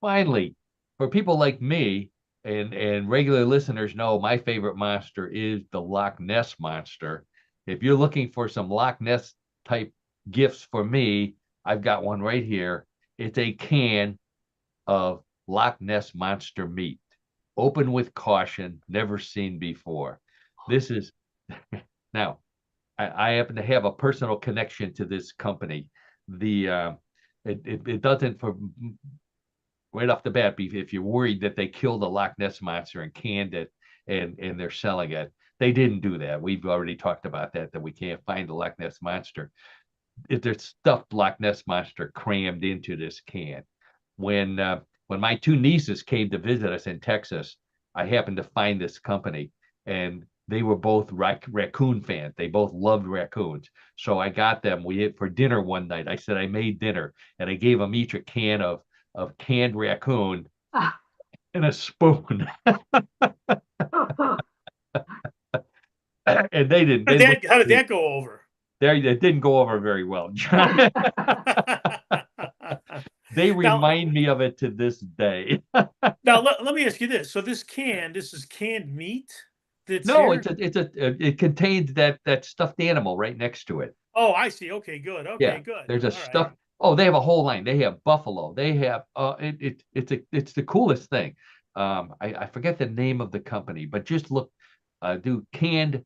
finally, for people like me and regular listeners know my favorite monster is the Loch Ness monster. If you're looking for some Loch Ness type gifts for me, I've got one right here. It's a can of Loch Ness monster meat. Open with caution, never seen before. This is now I happen to have a personal connection to this company. The it doesn't, for right off the bat, if you're worried that they killed the Loch Ness monster and canned it and they're selling it. They didn't do that. We've already talked about that we can't find the Loch Ness monster. If there's stuffed Loch Ness monster crammed into this can. When my two nieces came to visit us in Texas, I happened to find this company, and they were both raccoon fans. They both loved raccoons. So I got them. We ate for dinner one night. I said I made dinner, and I gave them each a can of canned raccoon Ah. and a spoon. And they didn't. How did that go over? It didn't go over very well, John. They Now, remind me of it to this day. let me ask you this. So this is canned meat that's No, here? it contains that stuffed animal right next to it. Oh, I see. Okay, good. Yeah, Okay, good. there's a All right. stuff. Oh, they have a whole line. They have buffalo. They have it's the coolest thing. I forget the name of the company, but just look, do canned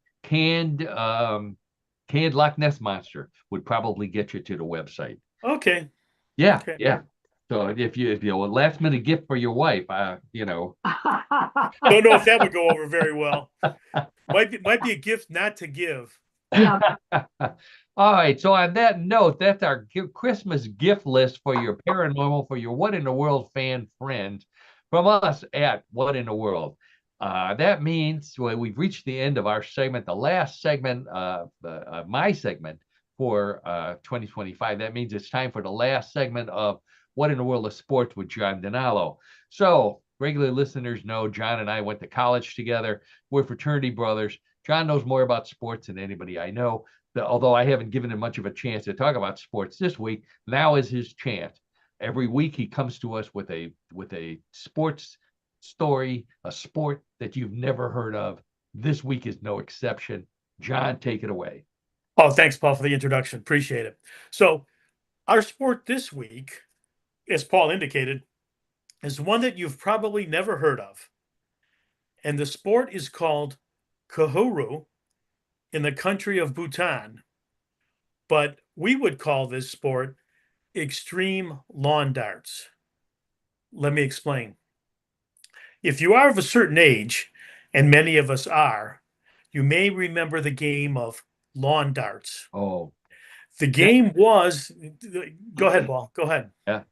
Loch Ness monster would probably get you to the website. Okay. Yeah, Okay. yeah. So if you a last minute gift for your wife, Don't know if that would go over very well. Might be a gift not to give. Yeah. All right. So on that note, that's our Christmas gift list for your paranormal, for your What in the World fan friends from us at What in the World. That means we've reached the end of our segment, the last segment, my segment for 2025. That means it's time for the last segment of What in the World of Sports with John Donalo. So regular listeners know John and I went to college together. We're fraternity brothers. John knows more about sports than anybody I know. Although I haven't given him much of a chance to talk about sports this week, now is his chance. Every week he comes to us with a sports story, a sport that you've never heard of. This week is no exception. John, take it away. Oh, thanks, Paul, for the introduction. Appreciate it. So our sport this week, as Paul indicated, is one that you've probably never heard of. And the sport is called Kahuru in the country of Bhutan. But we would call this sport extreme lawn darts. Let me explain. If you are of a certain age, and many of us are, you may remember the game of lawn darts. Oh, The game was, go ahead, Paul, go ahead. yeah,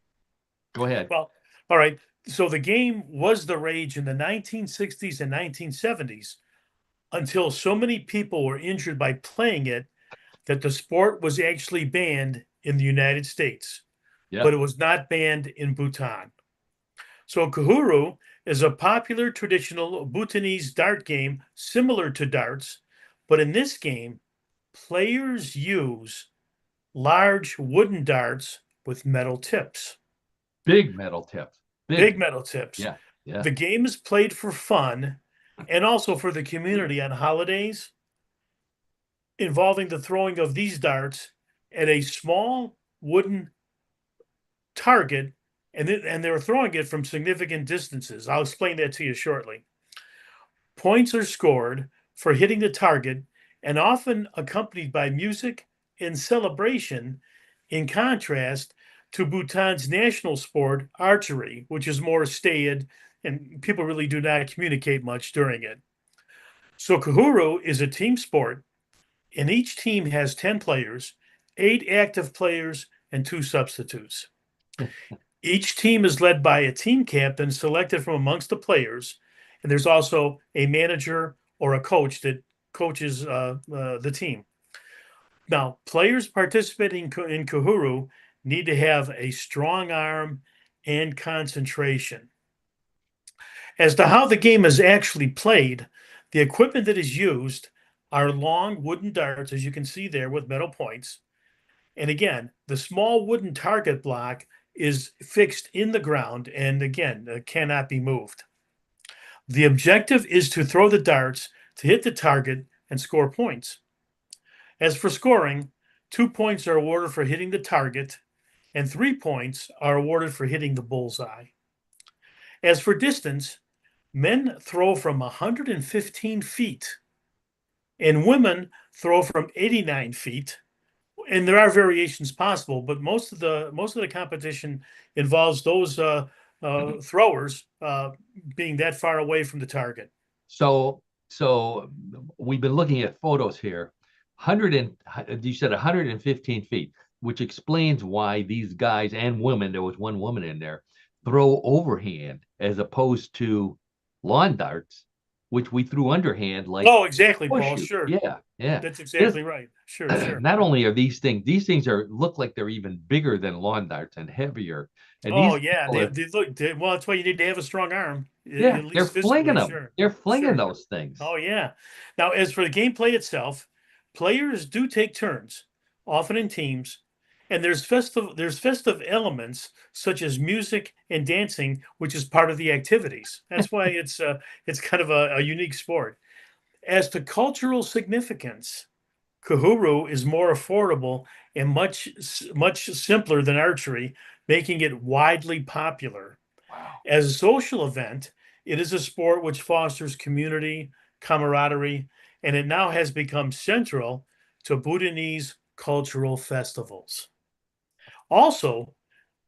go ahead. Well, all right. So the game was the rage in the 1960s and 1970s until so many people were injured by playing it that the sport was actually banned in the United States, but it was not banned in Bhutan. So Kahuru is a popular traditional Bhutanese dart game similar to darts, but in this game, players use large wooden darts with metal tips. Big metal tips. Big metal tips. Yeah, yeah. The game is played for fun, and also for the community on holidays involving the throwing of these darts at a small wooden target, and they were throwing it from significant distances. I'll explain that to you shortly. Points are scored for hitting the target and often accompanied by music and celebration, in contrast to Bhutan's national sport, archery, which is more staid and people really do not communicate much during it. So, Kahuru is a team sport, and each team has 10 players, 8 active players, and 2 substitutes. Each team is led by a team captain selected from amongst the players, and there's also a manager or a coach that coaches the team. Now, players participating in Kahuru need to have a strong arm and concentration. As to how the game is actually played, the equipment that is used are long wooden darts, as you can see there, with metal points. And again, the small wooden target block is fixed in the ground and again, cannot be moved. The objective is to throw the darts to hit the target and score points. As for scoring, 2 points are awarded for hitting the target, and 3 points are awarded for hitting the bullseye. As for distance, men throw from 115 feet, and women throw from 89 feet. And there are variations possible, but most of the competition involves those throwers being that far away from the target. So we've been looking at photos here. You said 115 feet, which explains why these guys and women, there was one woman in there, throw overhand as opposed to lawn darts, which we threw underhand like. Oh, exactly, Paul. horseshoe. Sure. Yeah. That's exactly right. Sure. Not only are these things look like they're even bigger than lawn darts and heavier. And Oh, these yeah. people They look. Well, that's why you need to have a strong arm. yeah, At they're least flinging physically, them. sure. They're flinging Sure. those things. Oh, yeah. Now, as for the gameplay itself, players do take turns, often in teams, and there's festive elements such as music and dancing, which is part of the activities. That's why it's kind of a unique sport. As to cultural significance, Kahuru is more affordable and much simpler than archery, making it widely popular. Wow. As a social event, it is a sport which fosters community, camaraderie, and it now has become central to Bhutanese cultural festivals. Also,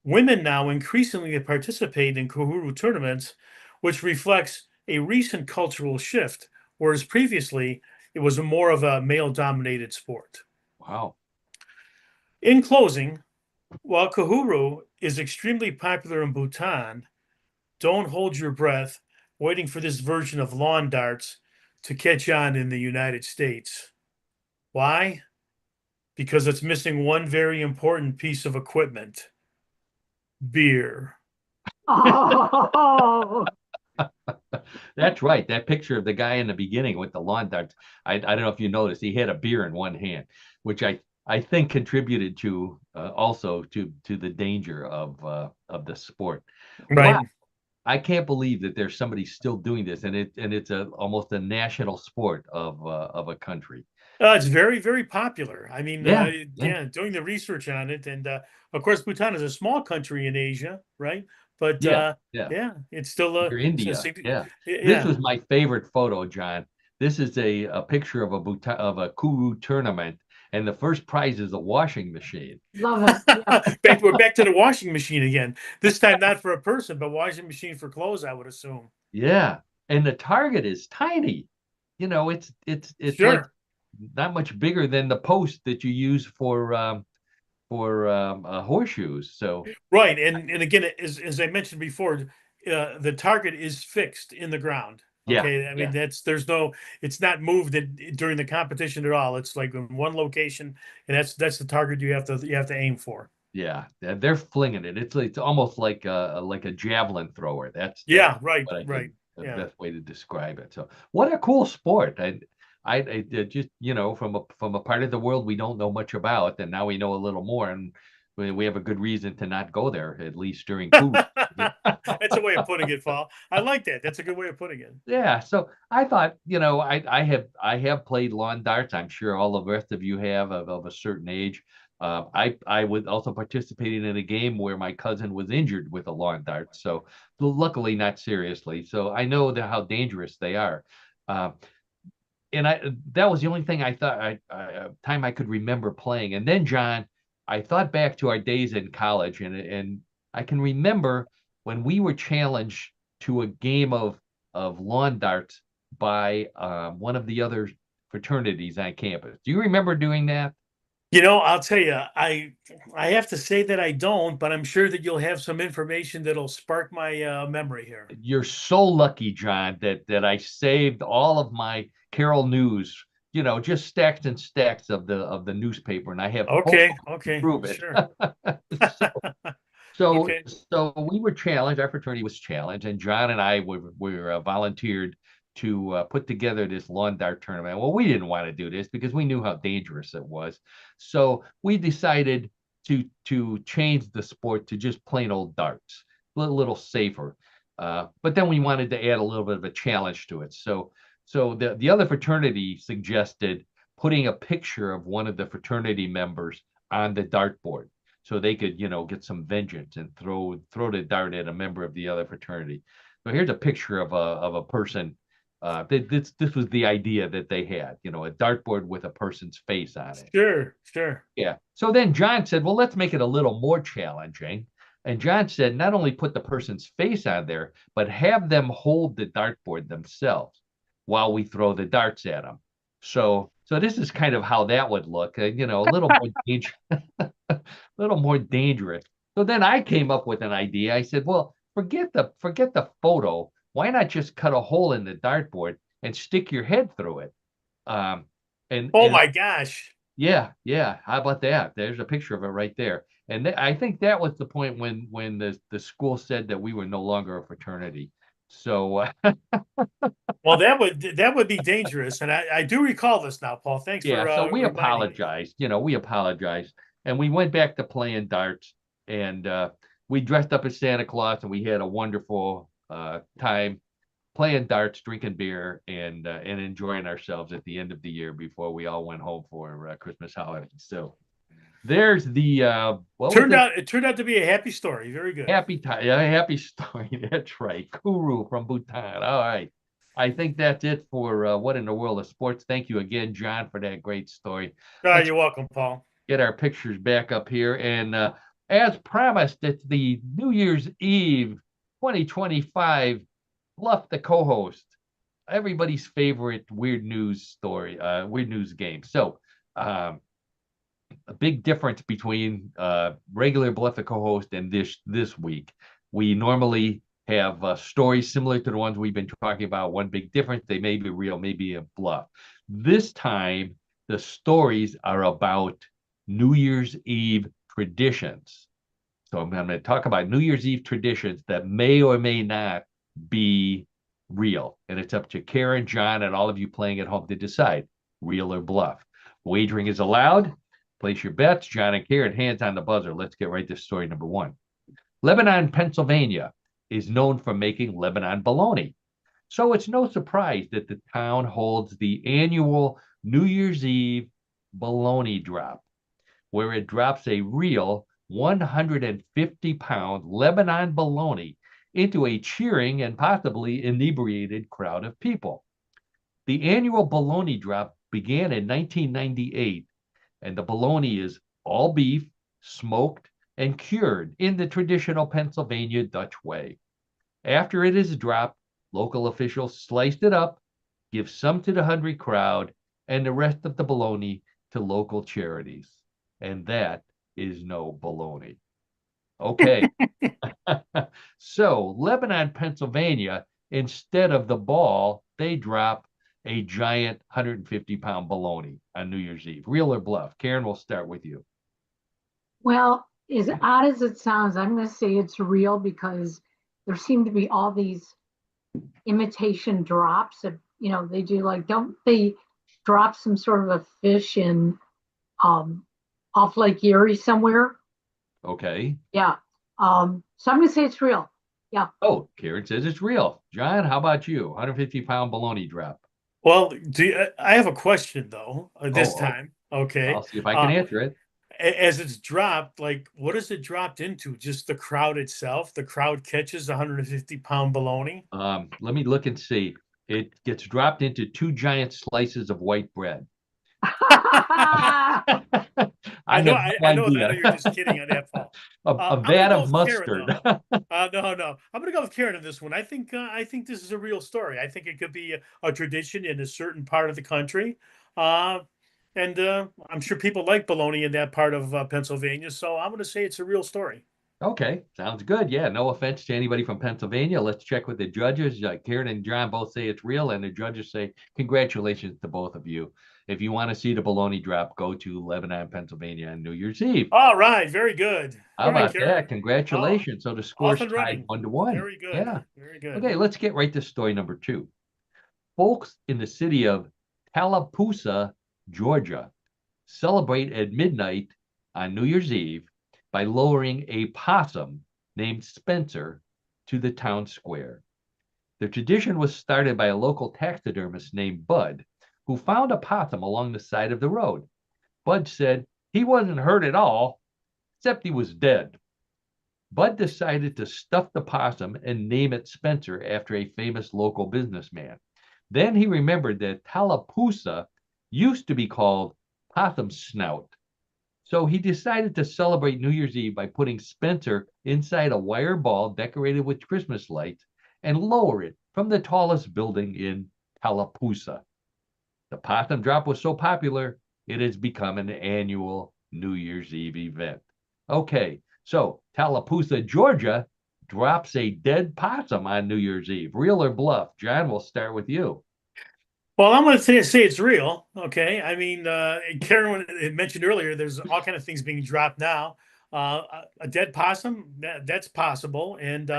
women now increasingly participate in Kahuru tournaments, which reflects a recent cultural shift, whereas previously it was more of a male dominated sport. Wow. In closing, while Kahuru is extremely popular in Bhutan, don't hold your breath waiting for this version of lawn darts to catch on in the United States. Why? Because it's missing one very important piece of equipment: beer. Oh, That's right. That picture of the guy in the beginning with the lawn darts. I don't know if you noticed, he had a beer in one hand, which I think contributed to also to the danger of the sport. Right. Wow. I can't believe that there's somebody still doing this, and it's almost a national sport of a country. It's very, very popular. I mean, Yeah. doing the research on it. And of course, Bhutan is a small country in Asia, right? But Yeah. yeah, it's still Near India. Yeah. This yeah. was my favorite photo, John. This is a picture of a Kuru tournament, and the first prize is a washing machine. love it. Yeah. We're back to the washing machine again. This time, not for a person, but washing machine for clothes, I would assume. Yeah. And the target is tiny. It's like Sure. not much bigger than the post that you use for horseshoes. So Right. And again, as I mentioned before, the target is fixed in the ground. yeah, Okay. I mean, it's not moved during the competition at all. It's like in one location, and that's the target you have to aim for. yeah, they're flinging it. It's almost like a javelin thrower. That's Yeah. Right. what I Right. think the Yeah. best way to describe it. So what a cool sport. I just from a part of the world we don't know much about, and now we know a little more. And we have a good reason to not go there, at least during Cool. That's a way of putting it, Paul. I like that. That's a good way of putting it. Yeah, so I thought, I have played lawn darts. I'm sure all the rest of you have of a certain age. I was also participating in a game where my cousin was injured with a lawn dart. So luckily not seriously. So I know how dangerous they are. Uh, and that was the only thing I thought time I could remember playing. And then John, I thought back to our days in college, and I can remember when we were challenged to a game of lawn darts by one of the other fraternities on campus. Do you remember doing that? I'll tell you, I have to say that I don't, but I'm sure that you'll have some information that'll spark my memory here. You're so lucky, John, that I saved all of my Carroll News, just stacks and stacks of the newspaper, and I have Okay, photos to okay, prove it. sure. So, Okay. so we were challenged. Our fraternity was challenged, and John and I were volunteered to put together this lawn dart tournament. Well, we didn't want to do this because we knew how dangerous it was. So we decided to change the sport to just plain old darts, a little safer. But then we wanted to add a little bit of a challenge to it. So the other fraternity suggested putting a picture of one of the fraternity members on the dartboard so they could, get some vengeance and throw the dart at a member of the other fraternity. So here's a picture of a person. This was the idea that they had, a dartboard with a person's face on it. Sure, sure. Yeah. So then John said, well, let's make it a little more challenging. And John said, not only put the person's face on there, but have them hold the dartboard themselves while we throw the darts at them. So this is kind of how that would look, a little more little more dangerous. So then I came up with an idea. I said, well, forget the photo. Why not just cut a hole in the dartboard and stick your head through it? Oh my gosh. Yeah. How about that? There's a picture of it right there. And I think that was the point when the school said that we were no longer a fraternity. So Well, that would be dangerous, and I do recall this now, Paul. Thanks yeah, for so we reminding me. apologized. We apologized, and we went back to playing darts, and we dressed up as Santa Claus, and we had a wonderful time playing darts, drinking beer, and enjoying ourselves at the end of the year before we all went home for Christmas holiday. So there's the it turned out to be a happy story. Very good. happy time, happy story. That's right, Kuru from Bhutan. All right, I think that's it for What in the World of Sports. Thank you again, John, for that great story. Let's You're welcome, Paul. get our pictures back up here, and as promised, it's the New Year's Eve 2025 Bluff the co-host, everybody's favorite weird news game. So a big difference between regular Bluff the co-host and this week. We normally have stories similar to the ones we've been talking about. One big difference: they may be real, maybe a bluff. This time, the stories are about New Year's Eve traditions. So I'm going to talk about New Year's Eve traditions that may or may not be real. And it's up to Karen, John, and all of you playing at home to decide real or bluff. Wagering is allowed. Place your bets. John and Karen, hands on the buzzer. Let's get right to story number one. Lebanon, Pennsylvania is known for making Lebanon bologna. So it's no surprise that the town holds the annual New Year's Eve bologna drop, where it drops a real 150-pound Lebanon bologna into a cheering and possibly inebriated crowd of people. The annual bologna drop began in 1998, and the bologna is all beef, smoked, and cured in the traditional Pennsylvania Dutch way. After it is dropped, local officials sliced it up, give some to the hungry crowd, and the rest of the bologna to local charities. And that is no bologna. Okay. So Lebanon, Pennsylvania, instead of the ball, they drop a giant 150-pound bologna on New Year's Eve. Real or bluff? Karen, we'll start with you. Well, as odd as it sounds, I'm going to say it's real because there seem to be all these imitation drops of, they do don't they drop some sort of a fish in off Lake Erie somewhere? Okay. Yeah. So I'm going to say it's real. Yeah. Oh, Karen says it's real. John, how about you? 150-pound bologna drop. Well, I have a question though, this Oh, time. Okay. I'll see if I can Uh, answer it. as it's dropped, like what is it dropped into? Just the crowd itself? The crowd catches 150-pound bologna? Let me look and see. It gets dropped into 2 giant slices of white bread. I I know, have no I know idea. you're just kidding on that, Paul. A I'm gonna vat go of with Karen mustard. though. No. I'm gonna go with Karen on this one. I think this is a real story. I think it could be a tradition in a certain part of the country. Uh, and I'm sure people like bologna in that part of Pennsylvania. So I'm gonna say it's a real story. Okay, sounds good. Yeah, no offense to anybody from Pennsylvania. Let's check with the judges. Karen and John both say it's real, and the judges say congratulations to both of you. If you want to see the bologna drop, go to Lebanon, Pennsylvania on New Year's Eve. All right, very good. How All right, about that? Karen. Oh, Congratulations. So the off score's and tied running. 1-1. Very good. Yeah. Very good. Okay, let's get right to story number 2. Folks in the city of Tallapoosa, Georgia, celebrate at midnight on New Year's Eve by lowering a possum named Spencer to the town square. The tradition was started by a local taxidermist named Bud, who found a possum along the side of the road. Bud said he wasn't hurt at all, except he was dead. Bud decided to stuff the possum and name it Spencer after a famous local businessman. Then he remembered that Tallapoosa used to be called Possum Snout. So he decided to celebrate New Year's Eve by putting Spencer inside a wire ball decorated with Christmas lights and lower it from the tallest building in Tallapoosa. The possum drop was so popular, it has become an annual New Year's Eve event. Okay, so Tallapoosa, Georgia drops a dead possum on New Year's Eve. Real or bluff? John, we'll start with you. Well, I'm going to say it's real. Okay. I mean, Karen mentioned earlier, there's all kind of things being dropped now. A dead possum, that's possible. And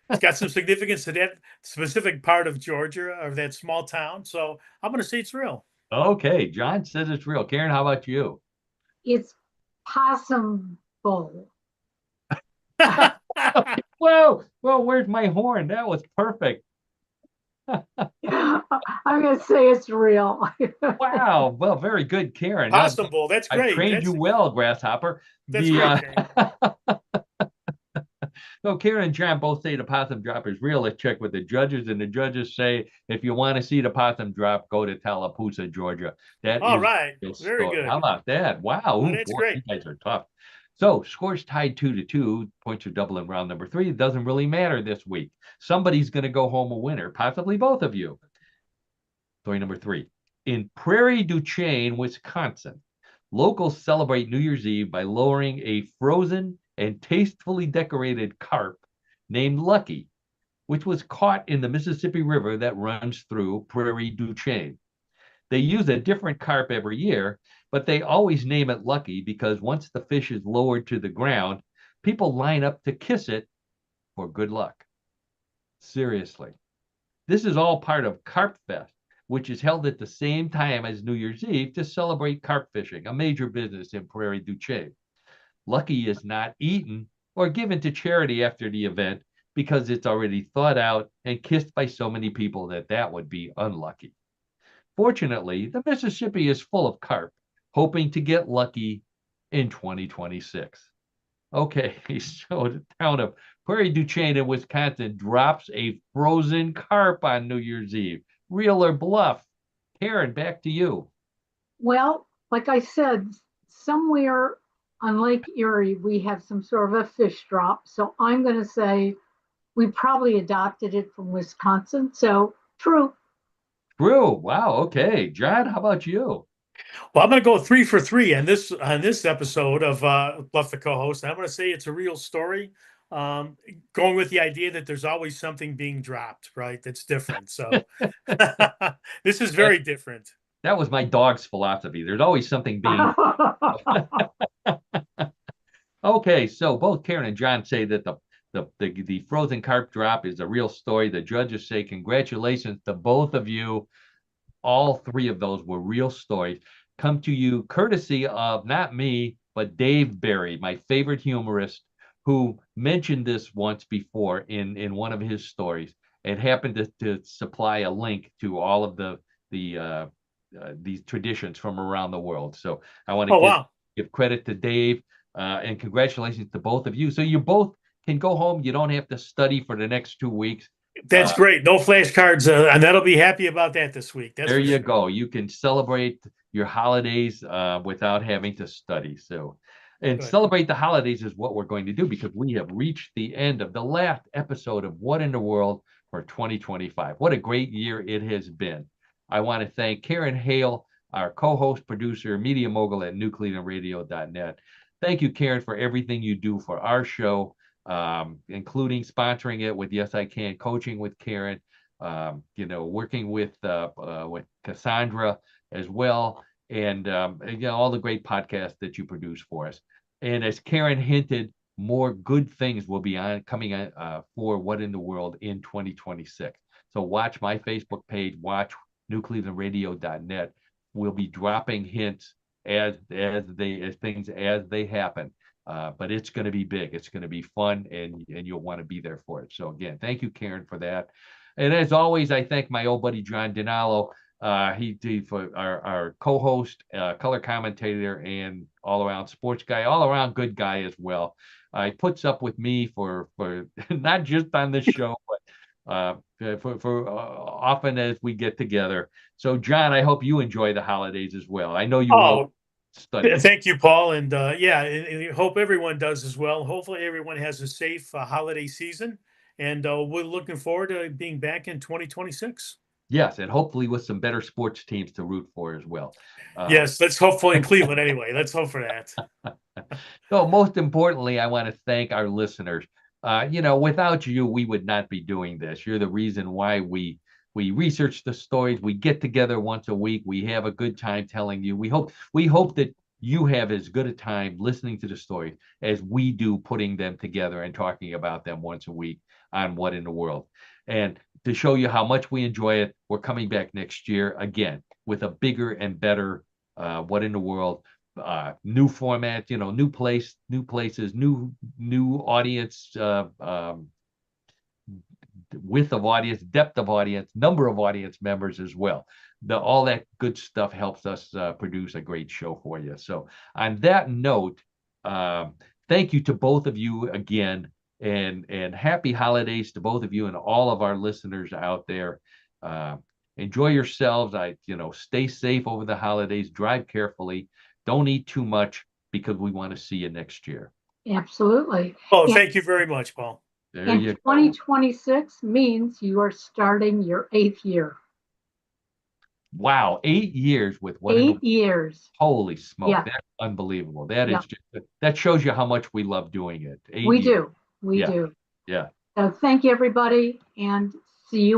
it's got some significance to that specific part of Georgia or that small town. So I'm going to say it's real. Okay, John says it's real. Karen, how about you? It's possum bowl. Whoa, well, where's my horn? That was perfect. I'm going to say it's real. Wow, well, very good, Karen. Now, Possum bowl. That's I've great. trained you well, Grasshopper. That's The great, Karen. So Karen and John both say the possum drop is real. Let's check with the judges, and the judges say if you want to see the possum drop, go to Tallapoosa, Georgia. That All is right. the Very story. How good. about that? Wow, Well, ooh, that's boy, you great. guys are tough. So scores tied 2-2. Points are double in round number 3. It doesn't really matter this week. Somebody's going to go home a winner, possibly both of you. Story number 3. In Prairie du Chien, Wisconsin, locals celebrate New Year's Eve by lowering a frozen and tastefully decorated carp named Lucky, which was caught in the Mississippi River that runs through Prairie du Chien. They use a different carp every year, but they always name it Lucky because once the fish is lowered to the ground, people line up to kiss it for good luck. Seriously. This is all part of Carp Fest, which is held at the same time as New Year's Eve to celebrate carp fishing, a major business in Prairie du Chien. Lucky is not eaten or given to charity after the event because it's already thought out and kissed by so many people that would be unlucky. Fortunately, the Mississippi is full of carp, hoping to get lucky in 2026. Okay, so the town of Prairie du Chien in Wisconsin drops a frozen carp on New Year's Eve. Real or bluff? Karen, back to you. Well, like I said, somewhere on Lake Erie, we have some sort of a fish drop. So I'm going to say we probably adopted it from Wisconsin. So true. True. Wow. Okay. John, how about you? Well, I'm going to go 3 for 3 on this episode of Bluff the Co-host. I'm going to say it's a real story. Going with the idea that there's always something being dropped, right? That's different. So this is very different. That was my dog's philosophy. There's always something being. Okay, so both Karen and John say that the frozen carp drop is a real story. The judges say congratulations to both of you. All 3 of those were real stories. Come to you courtesy of not me, but Dave Barry, my favorite humorist, who mentioned this once before in one of his stories, and happened to supply a link to all of these traditions from around the world. So I want to Oh, wow. give credit to Dave, and congratulations to both of you. So you both can go home. You don't have to study for the next 2 weeks. That's great. No flashcards, and that'll be happy about that this week. That's There for you sure. go. You can celebrate your holidays without having to study. So, and Good. celebrate the holidays is what we're going to do, because we have reached the end of the last episode of What in the World for 2025. What a great year it has been. I want to thank Karen Hale, our co-host, producer, media mogul at newclevelandradio.net. Thank you, Karen, for everything you do for our show, including sponsoring it with Yes I Can, coaching with Karen, working with Cassandra as well, and all the great podcasts that you produce for us. And as Karen hinted, more good things will be coming for What in the World in 2026. So watch my Facebook page, watch newclevelandradio.net. We'll be dropping hints as things as they happen. But it's going to be big. It's going to be fun, and you'll want to be there for it. So again, thank you, Karen, for that. And as always, I thank my old buddy John Dinalo. He for our co-host, color commentator, and all-around sports guy, all-around good guy as well. He puts up with me for not just on this show, but for often as we get together. So, John, I hope you enjoy the holidays as well. I know you will study. Thank you, Paul. And and hope everyone does as well. Hopefully, everyone has a safe holiday season. And we're looking forward to being back in 2026. Yes, and hopefully with some better sports teams to root for as well. Yes, let's hopefully in Cleveland anyway. Let's hope for that. So most importantly, I want to thank our listeners. Without you, we would not be doing this. You're the reason why we research the stories. We get together once a week. We have a good time telling you. We hope that you have as good a time listening to the stories as we do putting them together and talking about them once a week on What in the World. And to show you how much we enjoy it, we're coming back next year again with a bigger and better What in the World, new format, new places, new audience, width of audience, depth of audience, number of audience members as well. All that good stuff helps us produce a great show for you. So on that note, thank you to both of you again, and happy holidays to both of you and all of our listeners out there. Enjoy yourselves. Stay safe over the holidays. Drive carefully. Don't eat too much, because we want to see you next year. Absolutely. Oh, thank you very much, Paul. There And you 2026 means you are starting your 8th year. Wow, 8 years with What 8 years. Holy smoke, Yeah. that's unbelievable. That Yeah. is that shows you how much we love doing it. 8 We years. do. We Yeah. do. Yeah. So thank you, everybody, and see you